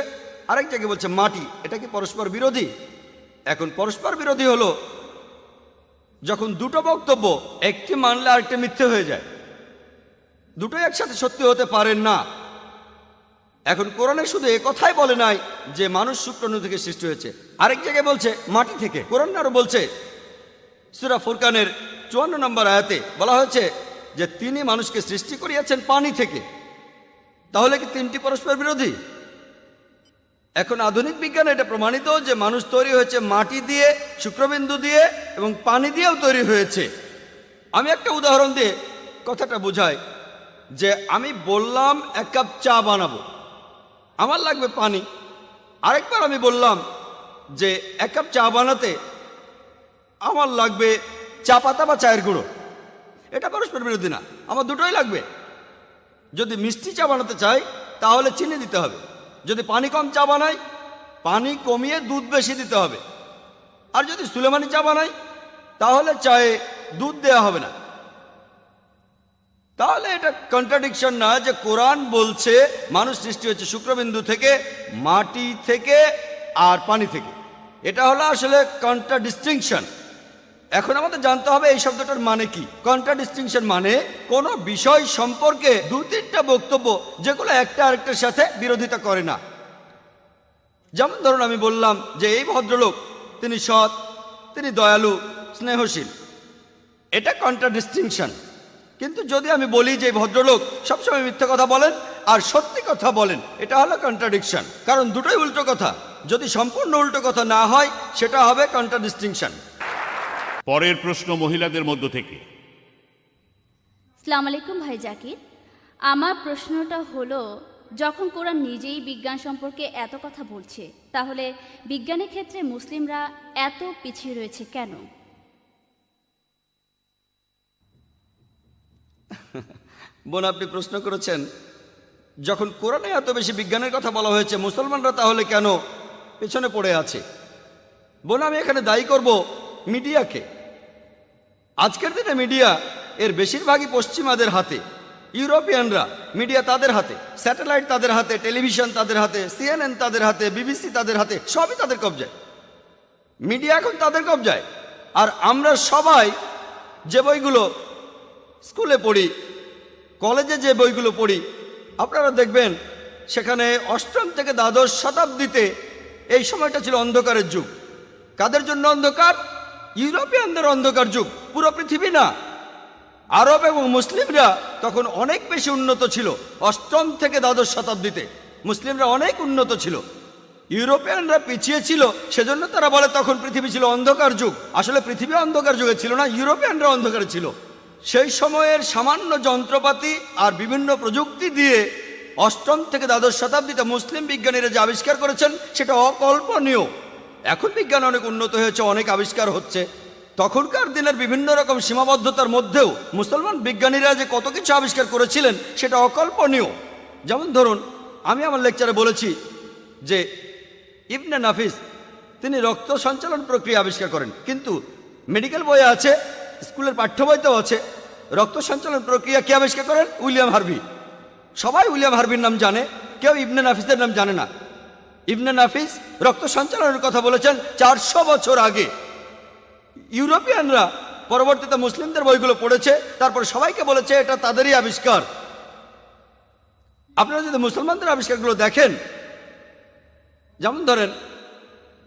B: আরেক জায়গায় বলছে মাটি, এটা কি পরস্পর বিরোধী? এখন পরস্পর বিরোধী হলো যখন দুটো বক্তব্য একটি মানলে আরেকটি মিথ্যে হয়ে যায়। দুটোই একসাথে সত্যি হতে পারেন না। এখন কোরআনে শুধু এ কথাই বলে নাই যে মানুষ শুক্রাণু থেকে সৃষ্টি হয়েছে, আরেক জায়গায় বলছে মাটি থেকে। কোরআন আরো বলছে সূরা ফুরকানের 54 নম্বর আয়াতে বলা হয়েছে যে তিনি মানুষকে সৃষ্টি করিয়াছেন পানি থেকে। তাহলে কি তিনটি পরস্পর বিরোধী? এখন আধুনিক বিজ্ঞানে এটা প্রমাণিত যে মানুষ তৈরি হয়েছে মাটি দিয়ে, শুক্রবিন্দু দিয়ে এবং পানি দিয়েও তৈরি হয়েছে। আমি একটা উদাহরণ দিয়ে কথাটা বোঝাই। যে আমি বললাম 1 কাপ চা বানাবো, আমার লাগবে পানি। আরেকবার আমি বললাম যে 1 কাপ চা বানাতে আমার লাগবে চা পাতা বা চায়ের গুঁড়ো। এটা পরস্পর বিরোধী না, আমার দুটোই লাগবে। যদি মিষ্টি চা বানাতে চাই তাহলে চিনি দিতে হবে, যদি পানি কম চা বানাই পানি কমিয়ে দুধ বেশি দিতে হবে, আর যদি সুলেমানি চা বানাই তাহলে চায়ে দুধ দেওয়া হবে না। তাহলে এটা কন্ট্রাডিকশন না যে কোরআন বলছে মানুষ সৃষ্টি হচ্ছে শুক্রবিন্দু থেকে, মাটি থেকে আর পানি থেকে। এটা হলো আসলে কন্ট্রাডিস্টিংশন। এখন আমাদের জানতে হবে এই শব্দটার মানে কি। কন্ট্রাডিস্টিংশন মানে কোন বিষয় সম্পর্কে 2-3টা বক্তব্য যেগুলো একটা আরেকটার সাথে বিরোধিতা করে না। যেমন ধরুন আমি বললাম যে এই ভদ্রলোক তিনি সৎ, তিনি দয়ালু, স্নেহশীল, এটা কন্ট্রাডিস্টিংশন। কিন্তু যদি আমি বলি যে এই ভদ্রলোক সবসময় মিথ্যা কথা বলেন আর সত্যি কথা বলেন, এটা হলো কন্ট্রাডিকশন, কারণ দুটোই উল্টো কথা। যদি সম্পূর্ণ উল্টো কথা না হয় সেটা হবে কন্ট্রাডিস্টিংশন।
D: পরের প্রশ্ন মহিলাদের মধ্য থেকে।
A: আসসালামু আলাইকুম ভাই জাকির, আমার প্রশ্নটা হলো, যখন কোরআন নিজেই বিজ্ঞান সম্পর্কে এত কথা বলছে, তাহলে বিজ্ঞানের ক্ষেত্রে মুসলিমরা এত পিছিয়ে রয়েছে কেন?
B: বোন, আপনি প্রশ্ন করেছেন যখন কোরআনে এত বেশি বিজ্ঞানের কথা বলা হয়েছে, মুসলমানরা তাহলে কেন পেছনে পড়ে আছে? বোন, আমি এখানে দায়ী করব মিডিয়াকে। আজকের দিনে মিডিয়া এর বেশিরভাগই পশ্চিমাদের হাতে। ইউরোপিয়ানরা মিডিয়া তাদের হাতে, স্যাটেলাইট তাদের হাতে, টেলিভিশন তাদের হাতে, CNN তাদের হাতে, BBC তাদের হাতে, সবই তাদের কবজায়। মিডিয়া এখন তাদের কবজায়। আর আমরা সবাই যে বইগুলো স্কুলে পড়ি, কলেজে যে বইগুলো পড়ি, আপনারা দেখবেন সেখানে 8ম থেকে দ্বাদশ শতাব্দীতে এই সময়টা ছিল অন্ধকারের যুগ। কাদের জন্য অন্ধকার? ইউরোপিয়ানদের অন্ধকার যুগ, পুরো পৃথিবী না। আরব এবং মুসলিমরা তখন অনেক বেশি উন্নত ছিল। 8ম থেকে দ্বাদশ শতাব্দীতে মুসলিমরা অনেক উন্নত ছিল, ইউরোপিয়ানরা পিছিয়ে ছিল। সেজন্য তারা বলে তখন পৃথিবী ছিল অন্ধকার যুগ। আসলে পৃথিবী অন্ধকার যুগে ছিল না, ইউরোপিয়ানরা অন্ধকারে ছিল। সেই সময়ের সামান্য যন্ত্রপাতি আর বিভিন্ন প্রযুক্তি দিয়ে 8ম থেকে দ্বাদশ শতাব্দীতে মুসলিম বিজ্ঞানীরা যে আবিষ্কার করেছেন সেটা অকল্পনীয়। এখন বিজ্ঞান অনেক উন্নত হয়েছে, অনেক আবিষ্কার হচ্ছে। তখনকার দিনের বিভিন্ন রকম সীমাবদ্ধতার মধ্যেও মুসলমান বিজ্ঞানীরা যে কত কিছু আবিষ্কার করেছিলেন সেটা অকল্পনীয়। যেমন ধরুন, আমি আমার লেকচারে বলেছি যে ইবনে নাফিস তিনি রক্ত সঞ্চালন প্রক্রিয়া আবিষ্কার করেন, কিন্তু মেডিকেল বইয়ে আছে, স্কুলের পাঠ্য বইতেও আছে, রক্ত সঞ্চালন প্রক্রিয়া কে আবিষ্কার করেন? William Harvey. সবাই উইলিয়াম হার্ভির নাম জানে, কেউ ইবনে নাফিসের নাম জানে না। ইবনে নাফিস রক্ত সঞ্চালনের কথা বলেছেন 400 বছর আগে। ইউরোপিয়ানরা পরবর্তীতে মুসলিমদের বইগুলো পড়েছে, তারপর সবাইকে বলেছে এটা তাদেরই আবিষ্কার। আপনারা যদি মুসলমানদের আবিষ্কারগুলো দেখেন, যেমন ধরেন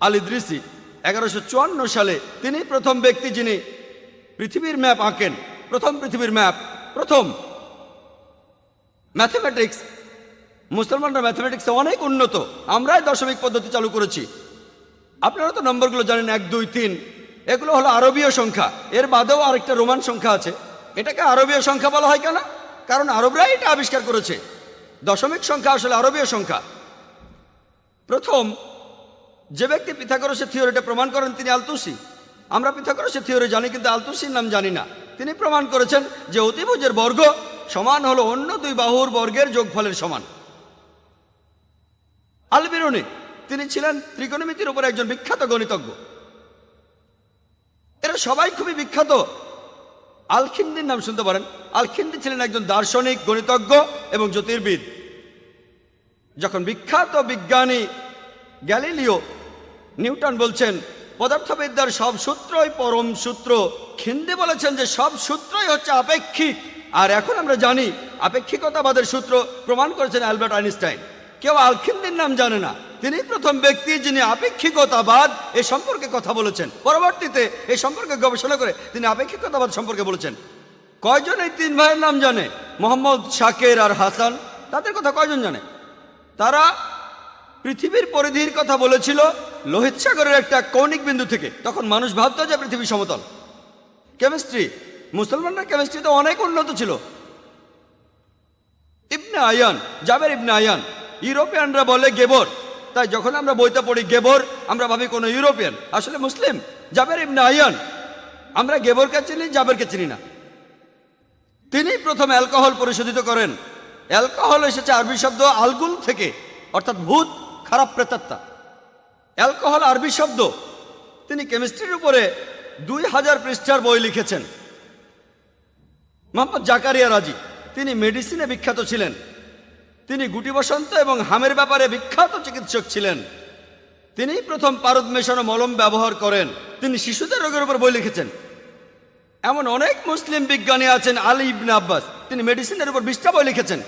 B: আল ইদ্রিসি 1154 সালে তিনি প্রথম ব্যক্তি যিনি পৃথিবীর ম্যাপ আঁকেন, প্রথম পৃথিবীর ম্যাপ, প্রথম। ম্যাথমেটিক্স, মুসলমানরা ম্যাথমেটিক্সে অনেক উন্নত, আমরাই দশমিক পদ্ধতি চালু করেছি। আপনারা তো নম্বরগুলো জানেন, 1, 2, 3, এগুলো হলো আরবীয় সংখ্যা। এর বাদেও আরেকটা রোমান সংখ্যা আছে। এটাকে আরবীয় সংখ্যা বলা হয় কেন? কারণ আরবরাই এটা আবিষ্কার করেছে। দশমিক সংখ্যা আসলে আরবীয় সংখ্যা। প্রথম যে ব্যক্তি পিথাগোরাসের থিওরিটা প্রমাণ করেন তিনি আলতুসি। আমরা পিথাগোরাসের থিওরি জানি, কিন্তু আলতুসির নাম জানি না। তিনি প্রমাণ করেছেন যে অতিভুজের বর্গ সমান হলো অন্য 2 বাহুর বর্গের যোগফলের সমান। আল বিরুনি তিনি ছিলেন ত্রিকোণমিতির উপর একজন বিখ্যাত গণিতজ্ঞ। এরা সবাই খুবই বিখ্যাত। আল-খিন্দির নাম শুনতে পারেন। আল-খিন্দি ছিলেন একজন দার্শনিক, গণিতজ্ঞ এবং জ্যোতির্বিদ। যখন বিখ্যাত বিজ্ঞানী গ্যালিলিও নিউটন বলছেন পদার্থবিদ্যার সব সূত্রই পরম সূত্র, খিন্দি বলেছেন যে সব সূত্রই হচ্ছে আপেক্ষিক। আর এখন আমরা জানি আপেক্ষিকতাবাদের সূত্র প্রমাণ করেছেন অ্যালবার্ট আইনস্টাইন। কেউ আল-খিন্দির নাম জানে না। তিনি প্রথম ব্যক্তি যিনি আপেক্ষিকতাবাদ এ সম্পর্কে কথা বলেছেন। পরবর্তীতে এই সম্পর্কে গবেষণা করে তিনি আপেক্ষিকতাবাদ সম্পর্কে বলেছেন। কয়জন এই 3 ভাইয়ের নাম জানে? মোহাম্মদ, শাকের আর হাসান। তাদের কথা কয়জন জানে? তারা পৃথিবীর পরিধির কথা বলেছিল লোহিত সাগরের একটা কৌণিক বিন্দু থেকে। তখন মানুষ ভাবত যে পৃথিবী সমতল। কেমিস্ট্রি, মুসলমানরা কেমিস্ট্রিতে অনেক উন্নত ছিল। ইবনে আয়ান, জাবের ইবনে আয়ান। ইউরোপিয়ানরা বলে গেবর, তাই যখন আমরা বইতে পড়ি গেবর আমরা ভাবি কোনো ইউরোপিয়ান, আসলে মুসলিম। জাবের ইবনে আয়ান, আমরা গেবরকে চিনি, জাবেরকে চিনি না। তিনি প্রথম অ্যালকোহল পরিশোধিত করেন। অ্যালকোহল এসেছে আরবি শব্দ আলগুল থেকে, অর্থাৎ ভূত, খারাপ প্রেতাত্মা। অ্যালকোহল আরবি শব্দ। তিনি কেমিস্ট্রির উপরে 2000 পৃষ্ঠার বই লিখেছেন। মোহাম্মদ জাকারিয়া রাজি, তিনি মেডিসিনে বিখ্যাত ছিলেন। তিনি গুটি বসন্ত এবং হামের ব্যাপারে বিখ্যাত চিকিৎসক ছিলেন। তিনি প্রথম পারদ মেশানো মলম ব্যবহার করেন। তিনি শিশুদের রোগের উপর বই লিখেছেন। এমন অনেক মুসলিম বিজ্ঞানী আছেন। আলী ইবনে আব্বাস, তিনি মেডিসিনের উপর 20টা বই লিখেছেন।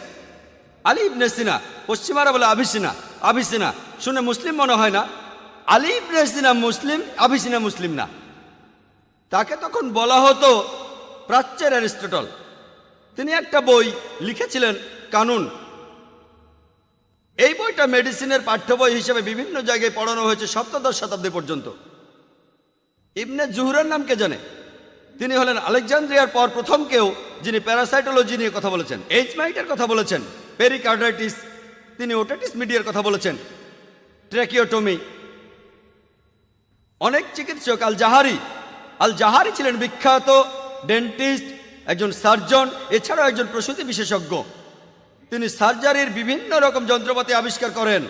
B: আলী ইবনে সিনা, পশ্চিমারা বলে আভিসিনা, আভিসিনা শুনে মুসলিম মনে হয় না। আলী ইবনে সিনা মুসলিম, আভিসিনা মুসলিম না। তাকে তখন বলা হতো প্রাচ্যের অ্যারিস্টটল। তিনি একটা বই লিখেছিলেন, কানুন। এই বইটা মেডিসিনের পাঠ্য বই হিসেবে বিভিন্ন জায়গায় পড়ানো হয়েছে 17শ শতাব্দী পর্যন্ত। ইবনে জুহরের নাম কে জানে? তিনি হলেন আলেকজান্দ্রিয়ার পর প্রথম কেউ যিনি প্যারাসাইটোলজি নিয়ে কথা বলেছেন, এইচ মাইটের কথা বলেছেন, পেরিকার্ডাইটিস, তিনি ওটাইটিস মিডিয়ার কথা বলেছেন, ট্র্যাকিওটমি। অনেক চিকিৎসক, আল জাহারি ছিলেন বিখ্যাত ডেন্টিস্ট, একজন সার্জন, এছাড়াও একজন প্রসূতি বিশেষজ্ঞ। তিনি সার্জারির বিভিন্ন রকম যন্ত্রপাতি আবিষ্কার করেন,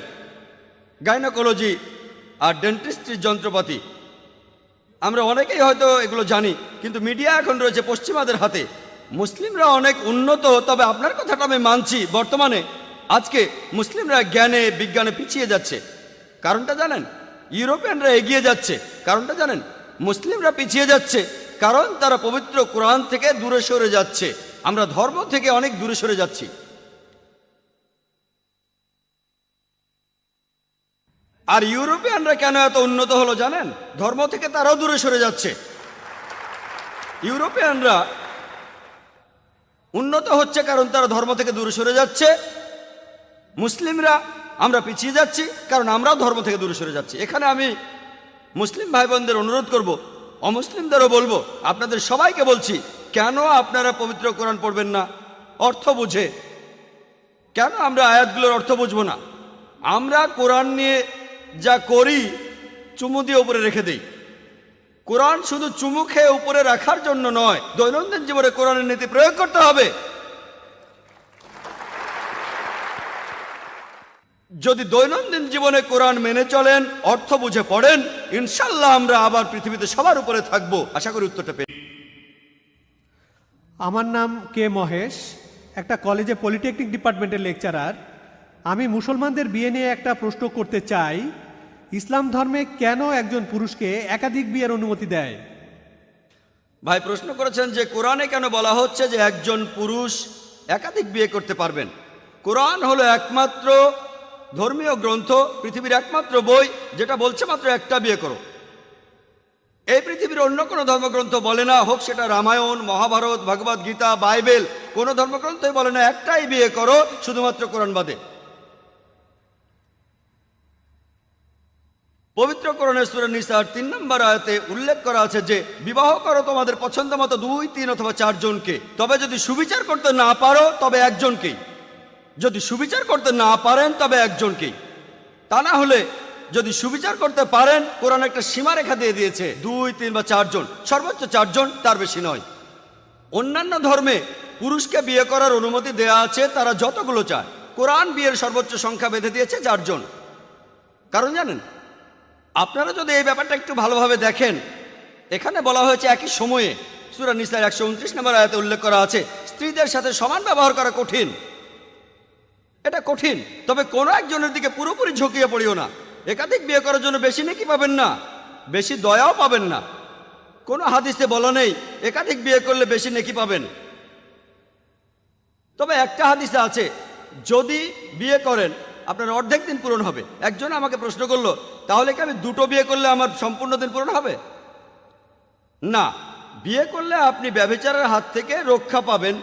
B: গাইনোকোলজি আর ডেন্টিস্ট্রির যন্ত্রপাতি। আমরা অনেকেই হয়তো এগুলো জানি, কিন্তু মিডিয়া এখন রয়েছে পশ্চিমাদের হাতে। মুসলিমরা অনেক উন্নত, তবে আপনার কথাটা আমি মানছি, বর্তমানে আজকে মুসলিমরা জ্ঞানে বিজ্ঞানে পিছিয়ে যাচ্ছে। কারণটা জানেন? ইউরোপিয়ানরা এগিয়ে যাচ্ছে। কারণটা জানেন? মুসলিমরা পিছিয়ে যাচ্ছে কারণ তারা পবিত্র কোরআন থেকে দূরে সরে যাচ্ছে। আমরা ধর্ম থেকে অনেক দূরে সরে যাচ্ছি। আর ইউরোপিয়ানরা কেন এত উন্নত হলো জানেন? ধর্ম থেকে তারাও দূরে সরে যাচ্ছে। ইউরোপিয়ানরা উন্নত হচ্ছে কারণ তারা ধর্ম থেকে দূরে সরে যাচ্ছে। মুসলিমরা আমরা পিছিয়ে যাচ্ছি কারণ আমরাও ধর্ম থেকে দূরে সরে যাচ্ছি। এখানে আমি মুসলিম ভাই বোনদের অনুরোধ করব, অমুসলিমদেরও বলবো, আপনাদের সবাইকে বলছি, কেন আপনারা পবিত্র কোরআন পড়বেন না অর্থ বুঝে? কেন আমরা আয়াতগুলোর অর্থ বুঝবো না? আমরা কোরআন নিয়ে যা করি চুমু দিয়ে উপরে রেখে দেই। কোরআন শুধু চুমু খেয়ে উপরে রাখার জন্য নয়, দৈনন্দিন জীবনে কোরআনের নীতি প্রয়োগ করতে হবে। যদি দৈনন্দিন জীবনে কোরআন মেনে চলেন, অর্থ বুঝে পড়েন, ইনশাল্লাহ আমরা আবার পৃথিবীতে সবার উপরে থাকবো। আশা করি উত্তরটা পেয়ে।
H: আমার নাম কে মহেশ, একটা কলেজে পলিটেকনিক ডিপার্টমেন্টের লেকচারার। আমি মুসলমানদের বিয়ে নিয়ে একটা প্রশ্ন করতে চাই। ইসলাম ধর্মে কেন একজন পুরুষকে একাধিক বিয়ের অনুমতি দেয়?
B: ভাই প্রশ্ন করেছেন যে কোরআনে কেন বলা হচ্ছে যে একজন পুরুষ একাধিক বিয়ে করতে পারবেন। কোরআন হলো একমাত্র ধর্মীয় গ্রন্থ, পৃথিবীর একমাত্র বই যেটা বলছে মাত্র একটা বিয়ে করো। এই পৃথিবীর অন্য কোনো ধর্মগ্রন্থ বলে না, হোক সেটা রামায়ণ, মহাভারত, ভগবদ গীতা, বাইবেল, কোনো ধর্মগ্রন্থই বলে না একটাই বিয়ে করো, শুধুমাত্র কোরআন বাদে। পবিত্র কোরআনের সূরা নিসার 3 নম্বর আয়াতে উল্লেখ করা আছে যে বিবাহ করো তোমাদের পছন্দ মতো 2, 3 অথবা 4 জনকে, তবে যদি সুবিচার করতে না পারো তবে একজনকেই। যদি সুবিচার করতে না পারেন তবে একজনকেই। তা না হলে যদি সুবিচার করতে পারেন, কোরআন একটা সীমারেখা দিয়ে দিয়েছে 2, 3 বা 4 জন, সর্বোচ্চ 4 জন, তার বেশি নয়। অন্যান্য ধর্মে পুরুষকে বিয়ে করার অনুমতি দেয়া আছে তারা যতগুলো চায়। কোরআন বিয়ের সর্বোচ্চ সংখ্যা বেঁধে দিয়েছে 4 জন। কারণ জানেন? আপনারা যদি এই ব্যাপারটা একটু ভালোভাবে দেখেন, এখানে বলা হয়েছে একই সময়ে সূরা নিসার 129 নম্বর আয়াতে উল্লেখ করা আছে স্ত্রীদের সাথে সমান ব্যবহার করা কঠিন। এটা কঠিন, তবে কোনো একজনের দিকে পুরোপুরি ঝুঁকিয়ে পড়িও না। একাধিক বিয়ে করার জন্য বেশি নেকি পাবেন না, বেশি দয়াও পাবেন না। কোনো হাদিসে বলা নেই একাধিক বিয়ে করলে বেশি নেকি পাবেন। তবে একটা হাদিসে আছে যদি বিয়ে করেন আপনার অর্ধেক দিন পূরণ হবে। একজন আমাকে প্রশ্ন করলো, তাহলে কি আমি 2টো বিয়ে করলে আমার সম্পূর্ণ দিন পূরণ হবে? না, বিয়ে করলে আপনি ব্যভিচারের হাত থেকে রক্ষা পাবেন,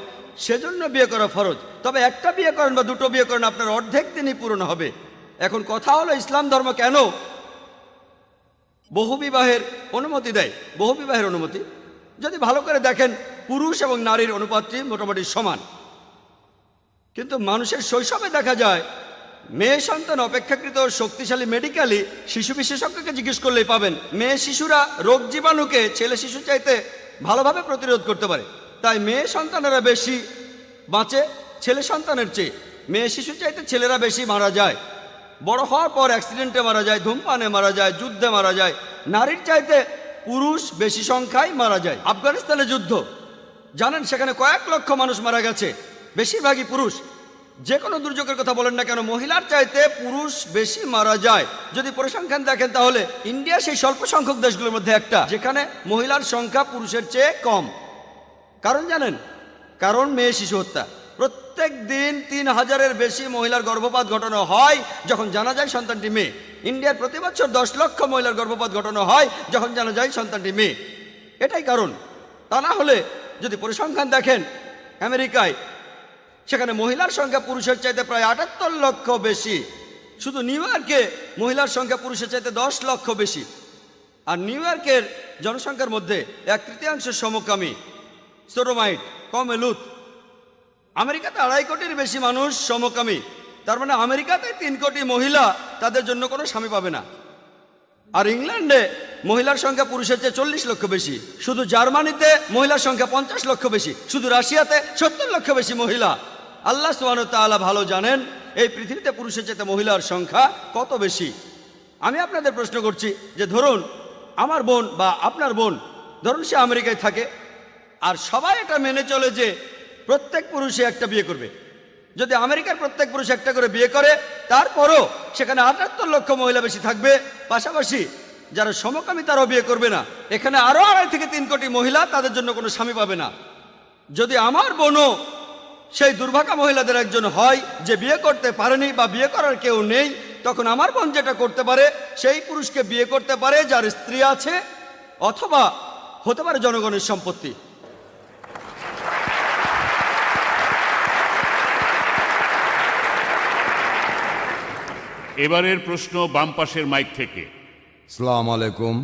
B: সেজন্য বিয়ে করা ফরজ। তবে একটা বিয়ে করেন বা 2টো বিয়ে করেন আপনার অর্ধেক দিনই পূরণ হবে। এখন কথা হলো ইসলাম ধর্ম কেন বহুবিবাহের অনুমতি দেয়? বহুবিবাহের অনুমতি যদি ভালো করে দেখেন, পুরুষ এবং নারীর অনুপাতটি মোটামুটি সমান। কিন্তু মানুষের শৈশবে দেখা যায় মেয়ে সন্তান অপেক্ষাকৃত শক্তিশালী মেডিকেলি শিশু বিশেষজ্ঞকে জিজ্ঞেস করলেই পাবেন মেয়ে শিশুরা রোগ জীবাণুকে ছেলে শিশু চাইতে ভালোভাবে প্রতিরোধ করতে পারে। তাই মেয়ে সন্তানেরা বেশি বাঁচে ছেলে সন্তানের চেয়ে। মেয়ে শিশু চাইতে ছেলেরা বেশি মারা যায়, বড় হওয়ার পর অ্যাক্সিডেন্টে মারা যায়, ধূমপানে মারা যায়, যুদ্ধে মারা যায়। নারীর চাইতে পুরুষ বেশি সংখ্যায় মারা যায়। আফগানিস্তানে যুদ্ধ জানেন, সেখানে কয়েক লক্ষ মানুষ মারা গেছে, বেশিরভাগই পুরুষ। যে কোনো দুর্যোগের কথা বলেন না কেন, মহিলার চাইতে পুরুষ বেশি মারা যায়। যদি পরিসংখ্যান দেখেন তাহলে ইন্ডিয়া সেই স্বল্প সংখ্যক দেশগুলোর মধ্যে একটা যেখানে মহিলার সংখ্যা পুরুষের চেয়ে কম। কারণ জানেন, কারণ মেয়ে শিশু হত্যা। প্রত্যেক দিন 3000-এর বেশি মহিলার গর্ভপাত ঘটানো হয় যখন জানা যায় সন্তানটি মেয়ে। ইন্ডিয়ার প্রতি বছর 10 লক্ষ মহিলার গর্ভপাত ঘটানো হয় যখন জানা যায় সন্তানটি মেয়ে। এটাই কারণ। তা না হলে যদি পরিসংখ্যান দেখেন আমেরিকায়, সেখানে মহিলার সংখ্যা পুরুষের চাইতে প্রায় 78 লক্ষ বেশি। শুধু নিউ ইয়র্কে মহিলার সংখ্যা পুরুষের চাইতে 10 লক্ষ বেশি। আর নিউ ইয়র্কের জনসংখ্যার মধ্যে 1/3 সমকামী, সোডোমাইট, কমেলুত। আমেরিকাতে 2.5 কোটির বেশি মানুষ সমকামী। তার মানে আমেরিকাতে 3 কোটি মহিলা তাদের জন্য কোনো স্বামী পাবে না। আর ইংল্যান্ডে মহিলার সংখ্যা পুরুষের চেয়ে 40 লক্ষ বেশি। শুধু জার্মানিতে মহিলার সংখ্যা 50 লক্ষ বেশি। শুধু রাশিয়াতে 70 লক্ষ বেশি মহিলা। আল্লাহ সুবহানাহু ওয়া তাআলা ভালো জানেন এই পৃথিবীতে পুরুষের চেয়ে মহিলার সংখ্যা কত বেশি। আমি আপনাদের প্রশ্ন করছি যে ধরুন আমার বোন বা আপনার বোন, ধরুন সে আমেরিকায় থাকে, আর সবাই এটা মেনে চলে যে প্রত্যেক পুরুষে একটা বিয়ে করবে। যদি আমেরিকার প্রত্যেক পুরুষ একটা করে বিয়ে করে, তারপরও সেখানে 78 লক্ষ মহিলা বেশি থাকবে। পাশাপাশি যারা সমকামী তারাও বিয়ে করবে না। এখানে আরো 2.5 থেকে 3 কোটি মহিলা তাদের জন্য কোনো স্বামী পাবে না। যদি আমার বোনও সেই দুর্ভাগা মহিলাদের একজন হয় যে বিয়ে করতে পারেনি বা বিয়ে করার কেউ নেই, তখন আমার বোন যেটা করতে পারে সেই পুরুষকে বিয়ে করতে পারে যার স্ত্রী আছে, অথবা হতে পারে জনগণের সম্পত্তি।
D: এবারের প্রশ্ন বাম পাশের মাইক থেকে।
I: আসসালামু আলাইকুম,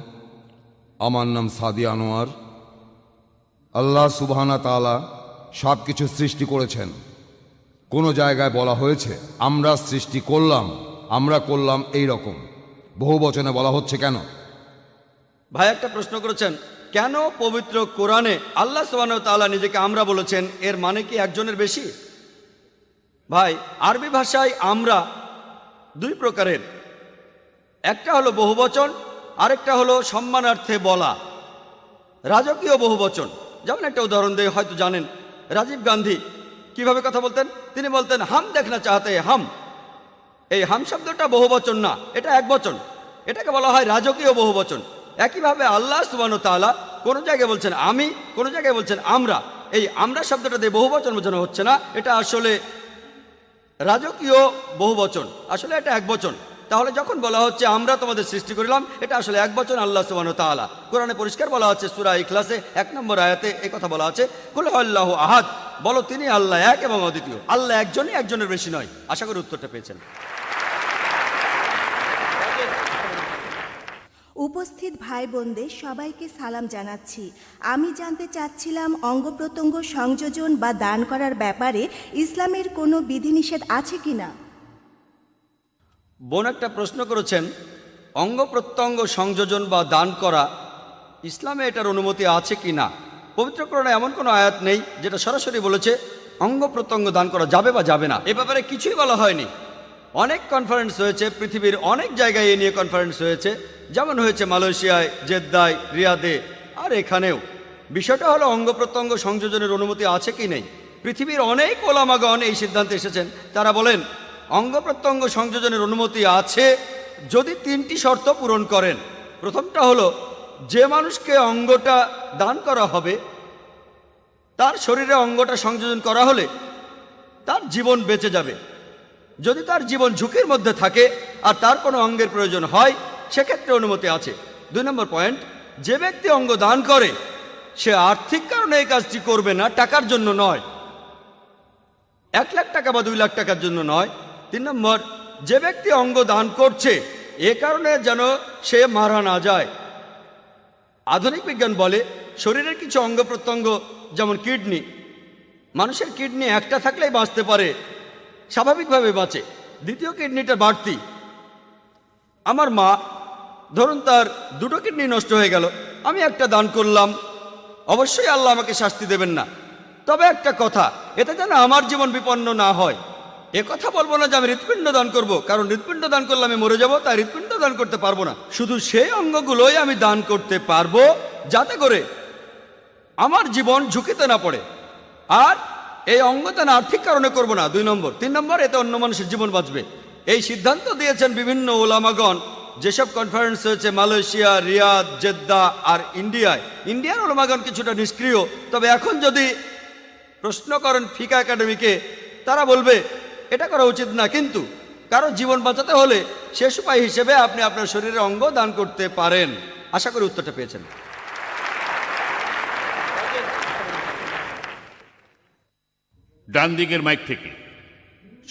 I: আমার নাম সাদি আনোয়ার। আল্লাহ সুবহানাহু তাআলা সব কিছু সৃষ্টি করেছেন। কোনো জায়গায় বলা হয়েছে আমরা সৃষ্টি করলাম, আমরা করলাম এই রকম। বহু বচনে বলা হচ্ছে কেন?
B: ভাই একটা প্রশ্ন করেছেন, কেন পবিত্র কোরআনে আল্লাহ সুবহানাহু ওয়া তাআলা নিজেকে আমরা বলেছেন? এর মানে কি একজনের বেশি? ভাই আরবি ভাষায় আমরা 2 প্রকারের। একটা হলো বহুবচন, আরেকটা হলো সম্মানার্থে বলা রাজকীয় বহুবচন। যেমন একটা উদাহরণ দিয়ে হয়তো জানেন, রাজীব গান্ধী কিভাবে কথা বলতেন? তিনি বলতেন হাম দেখনা চাহতে হাম। এই হাম শব্দটা বহুবচন না, এটা একবচন। এটাকে বলা হয় রাজকীয় বহুবচন। একইভাবে আল্লাহ সুবহানাহু ওয়া তাআলা কোনো জায়গায় বলছেন আমি, কোনো জায়গায় বলছেন আমরা। এই আমরা শব্দটা দিয়ে বহুবচন বোঝানো হচ্ছে না, এটা আসলে রাজকীয় বহুবচন, আসলে এটা একবচন। তাহলে যখন বলা হচ্ছে আমরা তোমাদের সৃষ্টি করিলাম, এটা আসলে একবচন আল্লাহ সুবহানাহু ওয়া তাআলা। কোরআনে পরিষ্কার বলা আছে সূরা ইখলাসে 1 নম্বর আয়াতে এই কথা বলা আছে, কুল হুয়াল্লাহু আহাদ, বলো তিনি আল্লাহ এক এবং অদ্বিতীয়। আল্লাহ একজনই, একজনের বেশি নয়। আশা করি উত্তরটা পেয়েছেন।
E: উপস্থিত ভাই বোনদের সবাইকে সালাম জানাচ্ছি। আমি জানতে চাচ্ছিলাম অঙ্গ প্রত্যঙ্গ সংযোজন বা দান করার ব্যাপারে ইসলামের কোনো বিধিনিষেধ আছে কিনা।
B: বোন একটা প্রশ্ন করেছেন, অঙ্গ প্রত্যঙ্গ সংযোজন বা দান করা ইসলামে এটার অনুমতি আছে কি না। পবিত্র কোরআনে এমন কোনো আয়াত নেই যেটা সরাসরি বলেছে অঙ্গ প্রত্যঙ্গ দান করা যাবে বা যাবে না। এ ব্যাপারে কিছুই বলা হয়নি। অনেক কনফারেন্স হয়েছে, পৃথিবীর অনেক জায়গায় এ নিয়ে কনফারেন্স হয়েছে, যেমন হয়েছে মালয়েশিয়ায়, জেদ্দায়, রিয়াদে, আর এখানেও। বিষয়টা হলো অঙ্গ প্রত্যঙ্গ সংযোজনের অনুমতি আছে কি নেই। পৃথিবীর অনেক ওলামাগণ এই সিদ্ধান্তে এসেছেন। তারা বলেন অঙ্গ প্রত্যঙ্গ সংযোজনের অনুমতি আছে যদি 3টি শর্ত পূরণ করেন। প্রথমটা হলো যে মানুষকে অঙ্গটা দান করা হবে তার শরীরে অঙ্গটা সংযোজন করা হলে তার জীবন বেঁচে যাবে। যদি তার জীবন ঝুঁকির মধ্যে থাকে আর তার কোনো অঙ্গের প্রয়োজন হয়, সেক্ষেত্রে অনুমতি আছে। 2 নম্বর পয়েন্ট, যে ব্যক্তি অঙ্গ দান করে সে আর্থিক কারণে এই কাজটি করবে না, টাকার জন্য নয়, 1 লাখ টাকা বা 2 লাখ টাকার জন্য নয়। 3 নম্বর, যে ব্যক্তি অঙ্গ দান করছে এ কারণে যেন সে মারা না যায়। আধুনিক বিজ্ঞান বলে শরীরের কিছু অঙ্গ প্রত্যঙ্গ যেমন কিডনি, মানুষের কিডনি একটা থাকলেই বাঁচতে পারে, স্বাভাবিকভাবে বাঁচে। দ্বিতীয় কিডনিটা বাড়তি। আমার মা ধরুন তার দুটো কিডনি নষ্ট হয়ে গেল, আমি একটা দান করলাম, অবশ্যই আল্লাহ আমাকে শাস্তি দেবেন না। তবে একটা কথা, এতে যেন আমার জীবন বিপন্ন না হয়। এ কথা বলবো না যে আমি হৃৎপিণ্ড দান করব, কারণ হৃৎপিণ্ড দান করলে আমি মরে যাব, তাই হৃৎপিণ্ড দান করতে পারবো না। শুধু সেই অঙ্গগুলোই আমি দান করতে পারবো যাতে করে আমার জীবন ঝুঁকিতে না পড়ে। আর এই অঙ্গদান আর্থিক কারণে করব না। 2 নম্বর। 3 নম্বর, এতে অন্য মানুষের জীবন বাঁচবে। এই সিদ্ধান্ত দিয়েছেন বিভিন্ন ওলামাগণ। যেসব কনফারেন্স হয়েছে মালয়েশিয়া, রিয়াদ, জেদ্দা আর ইন্ডিয়ার ওলামাগণ কিছুটা নিষ্ক্রিয়। তবে এখন যদি প্রশ্ন করেন ফিকা একাডেমিকে, তারা বলবে এটা করা উচিত না, কিন্তু কারো জীবন বাঁচাতে হলে শেষ উপায় হিসেবে আপনি আপনার শরীরের অঙ্গ দান করতে পারেন। আশা করি উত্তরটা পেয়েছেন।
D: ডান দিকের মাইক থেকে।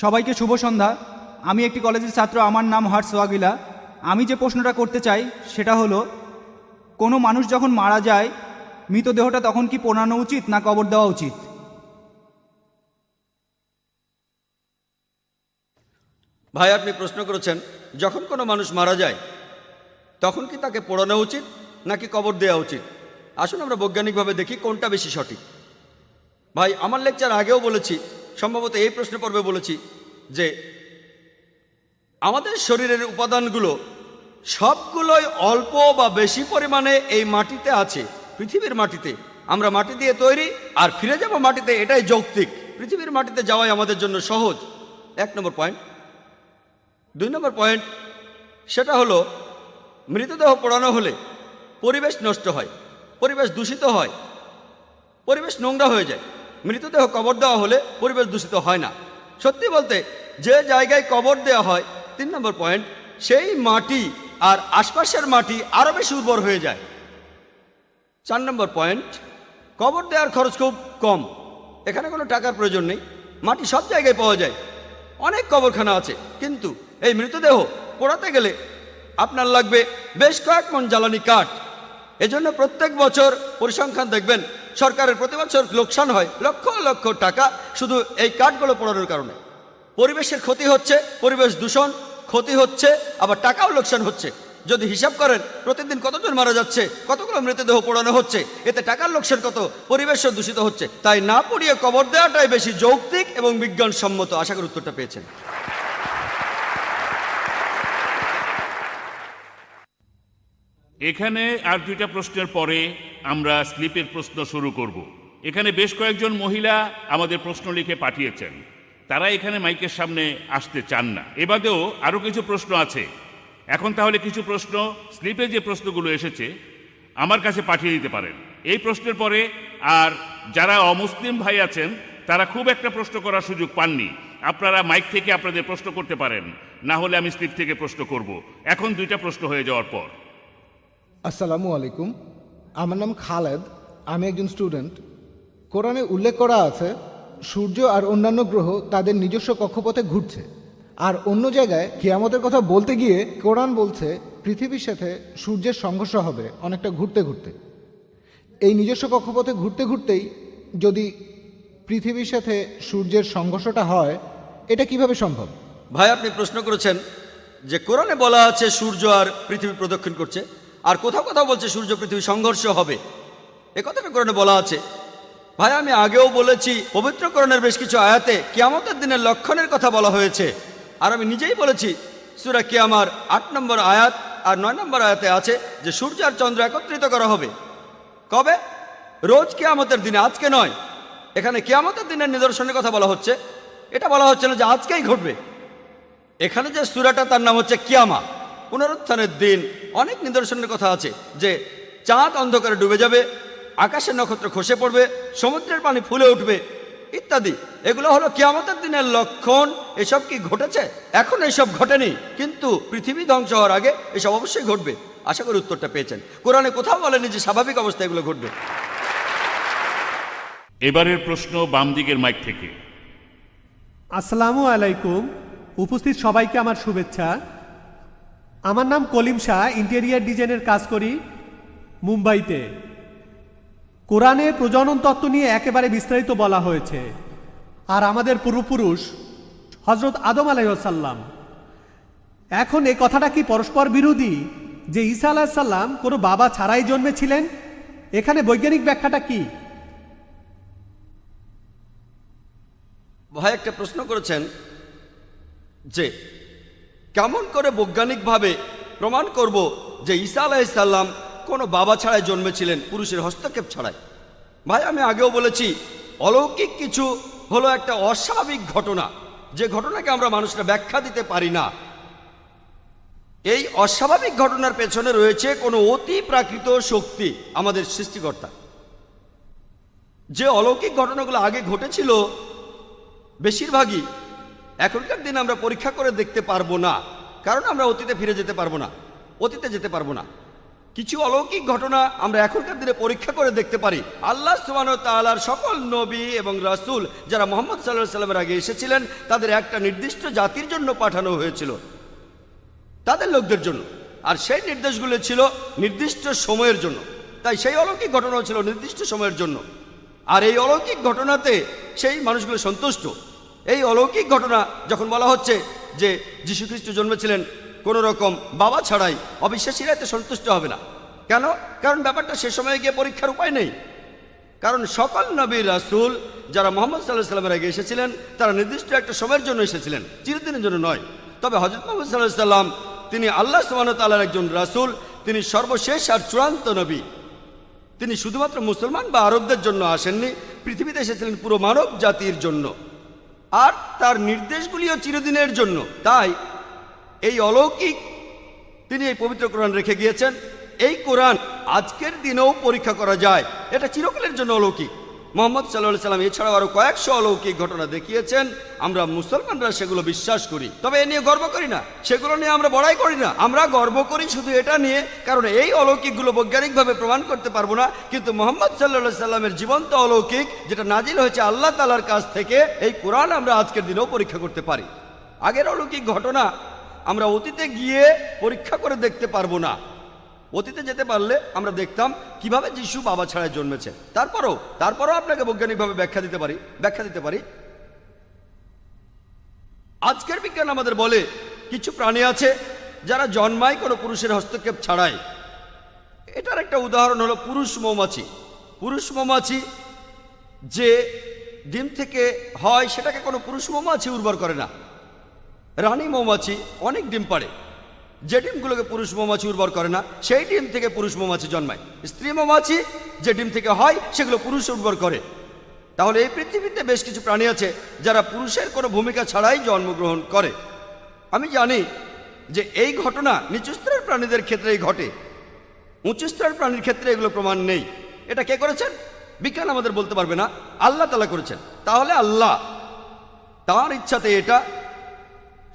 J: সবাইকে শুভ সন্ধ্যা। আমি একটি কলেজের ছাত্র, আমার নাম হার্স ওয়াগিলা। আমি যে প্রশ্নটা করতে চাই সেটা হলো, কোনো মানুষ যখন মারা যায় মৃতদেহটা তখন কি পোড়ানো উচিত না কবর দেওয়া উচিত?
B: ভাই, আপনি প্রশ্ন করেছেন যখন কোনো মানুষ মারা যায় তখন কি তাকে পোড়ানো উচিত নাকি কবর দেওয়া উচিত। আসুন আমরা বৈজ্ঞানিকভাবে দেখি কোনটা বেশি সঠিক। ভাই, আমার লেকচার আগেও বলেছি, সম্ভবত এই প্রশ্ন পর্বে বলেছি যে আমাদের শরীরের উপাদানগুলো সবগুলোই অল্প বা বেশি পরিমাণে এই মাটিতে আছে, পৃথিবীর মাটিতে। আমরা মাটি দিয়ে তৈরি আর ফিরে যাব মাটিতে, এটাই যৌক্তিক। পৃথিবীর মাটিতে যাওয়াই আমাদের জন্য সহজ। 1 নম্বর পয়েন্ট। 2 নম্বর পয়েন্ট, সেটা হলো মৃতদেহ পোড়ানো হলে পরিবেশ নষ্ট হয়, পরিবেশ দূষিত হয়, পরিবেশ নোংরা হয়ে যায়। মৃতদেহ কবর দেওয়া হলে পরিবেশ দূষিত হয় না। সত্যি বলতে, যে জায়গায় কবর দেওয়া হয়, 3 নম্বর পয়েন্ট, সেই মাটি আর আশপাশের মাটি আরও বেশি উর্বর হয়ে যায়। 4 নম্বর পয়েন্ট, কবর দেওয়ার খরচ খুব কম, এখানে কোনো টাকার প্রয়োজন নেই, মাটি সব জায়গায় পাওয়া যায়, অনেক কবরখানা আছে। কিন্তু এই মৃতদেহ পোড়াতে গেলে আপনার লাগবে বেশ কয়েক মণ জ্বালানি কাঠ। এজন্য প্রত্যেক বছর পরিসংখ্যান দেখবেন সরকারের প্রতি বছর লোকসান হয় লক্ষ লক্ষ টাকা শুধু এই কাঠগুলো পোড়ানোর কারণে। পরিবেশের ক্ষতি হচ্ছে, পরিবেশ দূষণ ক্ষতি হচ্ছে, আবার টাকাও লোকসান হচ্ছে। যদি হিসাব করেন প্রতিদিন কতজন মারা যাচ্ছে, কতগুলো মৃতদেহ পোড়ানো হচ্ছে, এতে টাকার লোকসান কত, পরিবেশও দূষিত হচ্ছে। তাই না পুড়িয়ে কবর দেওয়াটাই বেশি যৌক্তিক এবং বিজ্ঞানসম্মত। আশা করি উত্তরটা পেয়েছেন।
D: এখানে আর 2টা প্রশ্নের পরে আমরা স্লিপের প্রশ্ন শুরু করব। এখানে বেশ কয়েকজন মহিলা আমাদের প্রশ্ন লিখে পাঠিয়েছেন, তারা এখানে মাইকের সামনে আসতে চান না। এবারেও আরও কিছু প্রশ্ন আছে। এখন তাহলে কিছু প্রশ্ন স্লিপে যে প্রশ্নগুলো এসেছে আমার কাছে পাঠিয়ে দিতে পারেন। এই প্রশ্নের পরে আর যারা অমুসলিম ভাই আছেন তারা খুব একটা প্রশ্ন করার সুযোগ পাননি। আপনারা মাইক থেকে আপনাদের প্রশ্ন করতে পারেন, না হলে আমি স্লিপ থেকে প্রশ্ন করব। এখন 2টা প্রশ্ন হয়ে যাওয়ার পর।
F: আসসালামু আলাইকুম, আমার নাম খালেদ, আমি একজন স্টুডেন্ট। কোরআনে উল্লেখ করা আছে সূর্য আর অন্যান্য গ্রহ তাদের নিজস্ব কক্ষপথে ঘুরছে, আর অন্য জায়গায় কিয়ামতের কথা বলতে গিয়ে কোরআন বলছে পৃথিবীর সাথে সূর্যের সংঘর্ষ হবে অনেকটা ঘুরতে ঘুরতে। এই নিজস্ব কক্ষপথে ঘুরতে ঘুরতেই যদি পৃথিবীর সাথে সূর্যের সংঘর্ষটা হয়, এটা কিভাবে সম্ভব?
B: ভাই, আপনি প্রশ্ন করেছেন যে কোরআনে বলা আছে সূর্য আর পৃথিবী প্রদক্ষিণ করছে, আর কোথাও কোথাও বলছে সূর্য পৃথিবী সংঘর্ষ হবে। এ কথাটা কোরআনে বলা আছে। ভাই, আমি আগেও বলেছি পবিত্র কোরআনের বেশ কিছু আয়াতে কিয়ামতের দিনের লক্ষণের কথা বলা হয়েছে। আর আমি নিজেই বলেছি সূরা কিয়ামার 8 নম্বর আয়াত আর 9 নম্বর আয়াতে আছে যে সূর্য আর চন্দ্র একত্রিত করা হবে। কবে? রোজ কিয়ামতের দিনে, আজকে নয়। এখানে কিয়ামতের দিনের নিদর্শনের কথা বলা হচ্ছে, এটা বলা হচ্ছে না যে আজকেই ঘটবে। এখানে যে সূরাটা তার নাম হচ্ছে কিয়ামা, পুনরুত্থানের দিন। অনেক নিদর্শনের কথা আছে যে চাঁদ অন্ধকারে ডুবে যাবে, আকাশের নক্ষত্র খসে পড়বে, সমুদ্রের পানি ফুলে উঠবে ইত্যাদি। এগুলো হলো কিয়ামতের দিনের লক্ষণ। এসব কি ঘটেছে? এখন এসব ঘটেনি, কিন্তু পৃথিবী ধ্বংস হওয়ার আগে এসব অবশ্যই ঘটবে। আশা করি উত্তরটা পেয়েছেন। কোরআনে কোথাও বলেনি যে স্বাভাবিক অবস্থায় এগুলো ঘটবে।
D: এবারের প্রশ্ন বাম দিকের মাইক থেকে।
H: আসসালামু আলাইকুম, উপস্থিত সবাইকে আমার শুভেচ্ছা। আমার নাম কলিম শাহ, ইন্টেরিয়ার ডিজাইনের কাজ করি মুম্বাইতে। কোরআনে প্রজনন তত্ত্ব নিয়ে একেবারে বিস্তারিত বলা হয়েছে, আর আমাদের পূর্বপুরুষ হজরত আদম আলাইসাল্লাম। এখন এই কথাটা কি পরস্পর বিরোধী যে ঈসা আলাইসাল্লাম কোনো বাবা ছাড়াই জন্মেছিলেন? এখানে বৈজ্ঞানিক ব্যাখ্যাটা কি?
B: ভাই একটা প্রশ্ন করেছেন যে কেমন করে বৈজ্ঞানিকভাবে প্রমাণ করব যে ঈসা আলাইহিসসালাম কোনো বাবা ছাড়াই জন্মেছিলেন, পুরুষের হস্তক্ষেপ ছাড়াই। ভাই আমি আগেও বলেছি, অলৌকিক কিছু হলো একটা অস্বাভাবিক ঘটনা, যে ঘটনাকে আমরা মানুষরা ব্যাখ্যা দিতে পারি না। এই অস্বাভাবিক ঘটনার পেছনে রয়েছে কোনো অতি প্রাকৃত শক্তি, আমাদের সৃষ্টিকর্তা। যে অলৌকিক ঘটনাগুলো আগে ঘটেছিল বেশিরভাগই এখনকার দিনে আমরা পরীক্ষা করে দেখতে পারবো না, কারণ আমরা অতীতে ফিরে যেতে পারবো না, অতীতে যেতে পারবো না। কিছু অলৌকিক ঘটনা আমরা এখনকার দিনে পরীক্ষা করে দেখতে পারি। আল্লাহ সুবহানাহু ওয়া তাআলার সকল নবী এবং রাসূল যারা মুহাম্মদ সাল্লাল্লাহু আলাইহি সাল্লামের আগে এসেছিলেন, তাদের একটা নির্দিষ্ট জাতির জন্য পাঠানো হয়েছিল, তাদের লোকদের জন্য, আর সেই নির্দেশগুলো ছিল নির্দিষ্ট সময়ের জন্য। তাই সেই অলৌকিক ঘটনা ছিল নির্দিষ্ট সময়ের জন্য, আর এই অলৌকিক ঘটনাতে সেই মানুষগুলো সন্তুষ্ট। এই অলৌকিক ঘটনা যখন বলা হচ্ছে যে যীশু খ্রিস্ট জন্মেছিলেন কোনো রকম বাবা ছাড়াই, অবিশ্বাসীরা এতে সন্তুষ্ট হবে না। কেন? কারণ ব্যাপারটা সে সময়ে গিয়ে পরীক্ষার উপায় নেই। কারণ সকল নবী রাসূল যারা মুহাম্মদ সাল্লাল্লাহু আলাইহি সাল্লামের আগে এসেছিলেন, তারা নির্দিষ্ট একটা সময়ের জন্য এসেছিলেন, চিরদিনের জন্য নয়। তবে হযরত মুহাম্মদ সাল্লাল্লাহু আলাইহি সাল্লাম তিনি আল্লাহ সুবহানাহু ওয়া তাআলার একজন রাসূল, তিনি সর্বশেষ আর চূড়ান্ত নবী। তিনি শুধুমাত্র মুসলমান বা আরবদের জন্য আসেননি, পৃথিবীতে এসেছিলেন পুরো মানব জাতির জন্য, আর তার নির্দেশগুলিও চিরদিনের জন্য। তাই এই অলৌকিক তিনি এই পবিত্র কোরআন রেখে গিয়েছেন। এই কোরআন আজকের দিনেও পরীক্ষা করা যায়, এটা চিরকালের জন্য অলৌকিক। মুহাম্মদ সাল্লাল্লাহু আলাইহি সাল্লাম এছাড়াও আরো কয়েকশো অলৌকিক ঘটনা দেখিয়েছেন, আমরা মুসলমানরা সেগুলো বিশ্বাস করি, তবে এ নিয়ে গর্ব করি না, সেগুলো নিয়ে আমরা বড়াই করি না। আমরা গর্ব করি শুধু এটা নিয়ে, কারণ এই অলৌকিকগুলো বৈজ্ঞানিকভাবে প্রমাণ করতে পারবো না, কিন্তু মুহাম্মদ সাল্লাল্লাহু আলাইহি সাল্লামের জীবন্ত অলৌকিক যেটা নাজিল হয়েছে আল্লাহ তাআলার কাছ থেকে, এই কোরআন আমরা আজকের দিনেও পরীক্ষা করতে পারি। আগের অলৌকিক ঘটনা আমরা অতীতে গিয়ে পরীক্ষা করে দেখতে পারবো না। অতীতে যেতে পারলে আমরা দেখতাম কিভাবে যিশু বাবা ছাড়াই জন্মেছে। তারপরও আপনাকে বৈজ্ঞানিকভাবে ব্যাখ্যা দিতে পারি। আজকের বিজ্ঞান আমাদের বলে কিছু প্রাণী আছে যারা জন্মায় কোনো পুরুষের হস্তক্ষেপ ছাড়াই। এটার একটা উদাহরণ হলো পুরুষ মৌমাছি। পুরুষ মৌমাছি যে ডিম থেকে হয় সেটাকে কোনো পুরুষ মৌমাছি উর্বর করে না। রানী মৌমাছি অনেক ডিম পাড়ে, যে ডিমগুলোকে পুরুষ মৌমাছি উর্বর করে না সেই ডিম থেকে পুরুষ মৌমাছি জন্মায়। স্ত্রী মৌমাছি যে ডিম থেকে হয় সেগুলো পুরুষ উর্বর করে। তাহলে এই পৃথিবীতে বেশ কিছু প্রাণী আছে যারা পুরুষের কোনো ভূমিকা ছাড়াই জন্মগ্রহণ করে। আমি জানি যে এই ঘটনা নিচু স্তরের প্রাণীদের ক্ষেত্রেই ঘটে, উঁচু স্তরের প্রাণীর ক্ষেত্রে এগুলো প্রমাণ নেই। এটা কে করেছেন? বিজ্ঞান আমাদের বলতে পারবে না, আল্লাহ তাআলা করেছেন। তাহলে আল্লাহ তাঁর ইচ্ছাতে এটা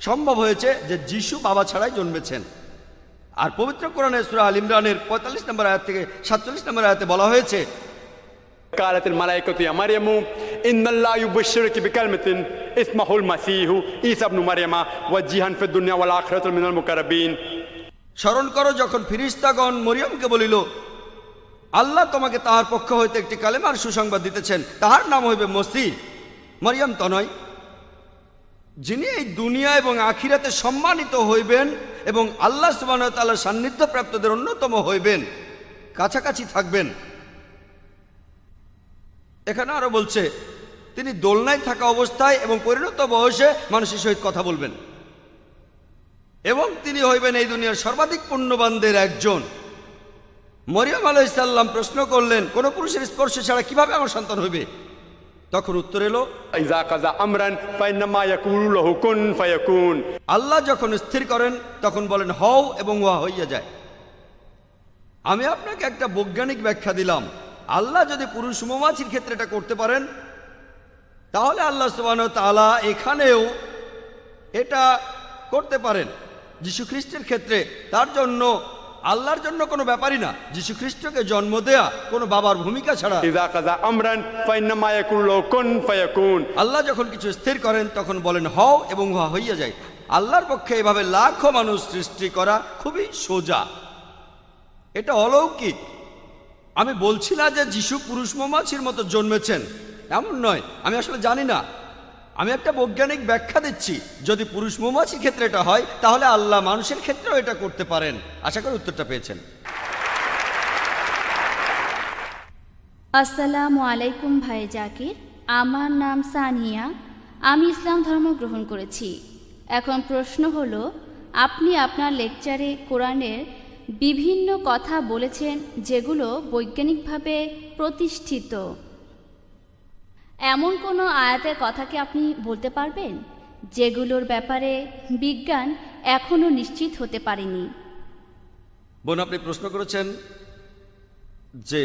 B: সম্ভব হয়েছে যে যিশু বাবা ছাড়াই জন্মেছেন। আর পবিত্র কোরআনে সূরা আল ইমরানের 45 নম্বর আয়াত থেকে 47 নম্বর আয়াতে বলা হয়েছে,
G: قالت الملائكة يا مريم إن الله يبشرك بكلمة اسمه المسيح عيسى ابن مريم وجيها في الدنيا والآخرة من المقربين।
B: স্মরণ করো যখন ফেরেশতাগণ মরিয়মকে বলিল, আল্লাহ তোমাকে তাহার পক্ষ হইতে একটি কালেমার সুসংবাদ দিতেছেন, তাহার নাম হইবে মসিহ। মরিয়ম তো নয়, যিনি এই দুনিয়া এবং আখিরাতে সম্মানিত হইবেন এবং আল্লাহ সুবহানাহু ওয়া তাআলার সান্নিধ্য প্রাপ্তদের অন্যতম হইবেন, কাছাকাছি থাকবেন। এখানে আরো বলছে তিনি দোলনায় থাকা অবস্থায় এবং পরিণত বয়সে মানুষের সহিত কথা বলবেন, এবং তিনি হইবেন এই দুনিয়ার সর্বাধিক পুণ্যবানদের একজন। মরিয়ম আলাইহিস সালাম প্রশ্ন করলেন, কোন পুরুষের স্পর্শ ছাড়া কিভাবে আমার সন্তান হইবে? তখন উত্তর এলো,
G: ইযা কাযা আমরান ফাইন্নামা ইয়াকুলু লাহু কুন ফায়াকুন।
B: আল্লাহ যখন স্থির করেন তখন বলেন হও এবং উহা হইয়া যায়। আমি আপনাকে একটা বৈজ্ঞানিক ব্যাখ্যা দিলাম। আল্লাহ যদি পুরুষ মৌমাছির ক্ষেত্রে এটা করতে পারেন, তাহলে আল্লাহ সুবহানাহু ওয়া তাআলা এখানেও এটা করতে পারেন যীশু খ্রিস্টের ক্ষেত্রে। তার জন্য আল্লাহর জন্য কোনো ব্যাপারই না যীশু খ্রিস্টকে জন্ম দেয়া কোনো বাবার ভূমিকা ছাড়া।
G: ইযা কাযা আমরান ফাইন্নামা ইয়াকুলু লাহু কুন ফায়াকুন।
B: আল্লাহ যখন কিছু স্থির করেন তখন বলেন হও এবং উহা হইয়া যায়। আল্লাহর পক্ষে এভাবে লাখো মানুষ সৃষ্টি করা খুবই সোজা, এটা অলৌকিক। আমি বলছি না যে যিশু পুরুষ মৌমাছির মতো জন্মেছেন, এমন নয়। আমি আসলে জানি না, আমি একটা বৈজ্ঞানিক ব্যাখ্যা দিচ্ছি। যদি পুরুষ মৌমাছির ক্ষেত্রে এটা হয়, তাহলে আল্লাহ মানুষের ক্ষেত্রেও এটা করতে পারেন। আশা করি উত্তরটা পেয়েছেন।
A: আসসালামু আলাইকুম ভাই জাকির, আমার নাম সানিয়া। আমি ইসলাম ধর্ম গ্রহণ করেছি। এখন প্রশ্ন হলো, আপনি আপনার লেকচারে কোরআনের বিভিন্ন কথা বলেছেন যেগুলো বৈজ্ঞানিকভাবে প্রতিষ্ঠিত। এমন কোনো আয়াতের কথা কি আপনি বলতে পারবেন যেগুলোর ব্যাপারে বিজ্ঞান এখনও নিশ্চিত হতে পারেনি?
B: বোন, আপনি প্রশ্ন করেছেন যে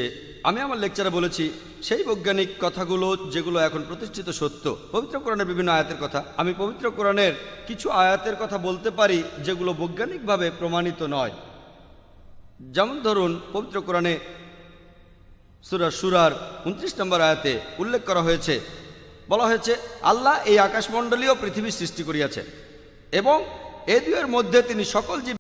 B: আমি আমার লেকচারে বলেছি সেই বৈজ্ঞানিক কথাগুলো যেগুলো এখন প্রতিষ্ঠিত সত্য। পবিত্র কোরআনের বিভিন্ন আয়াতের কথা, আমি পবিত্র কোরআনের কিছু আয়াতের কথা বলতে পারি যেগুলো বৈজ্ঞানিকভাবে প্রমাণিত নয়। যেমন ধরুন, পবিত্র কোরআনে সূরা শুরার 29 নম্বর আয়াতে উল্লেখ করা হয়েছে, বলা হয়েছে আল্লাহ এই আকাশমণ্ডলীয় পৃথিবী সৃষ্টি করিয়াছেন এবং এ দুয়ের মধ্যে তিনি সকল জীব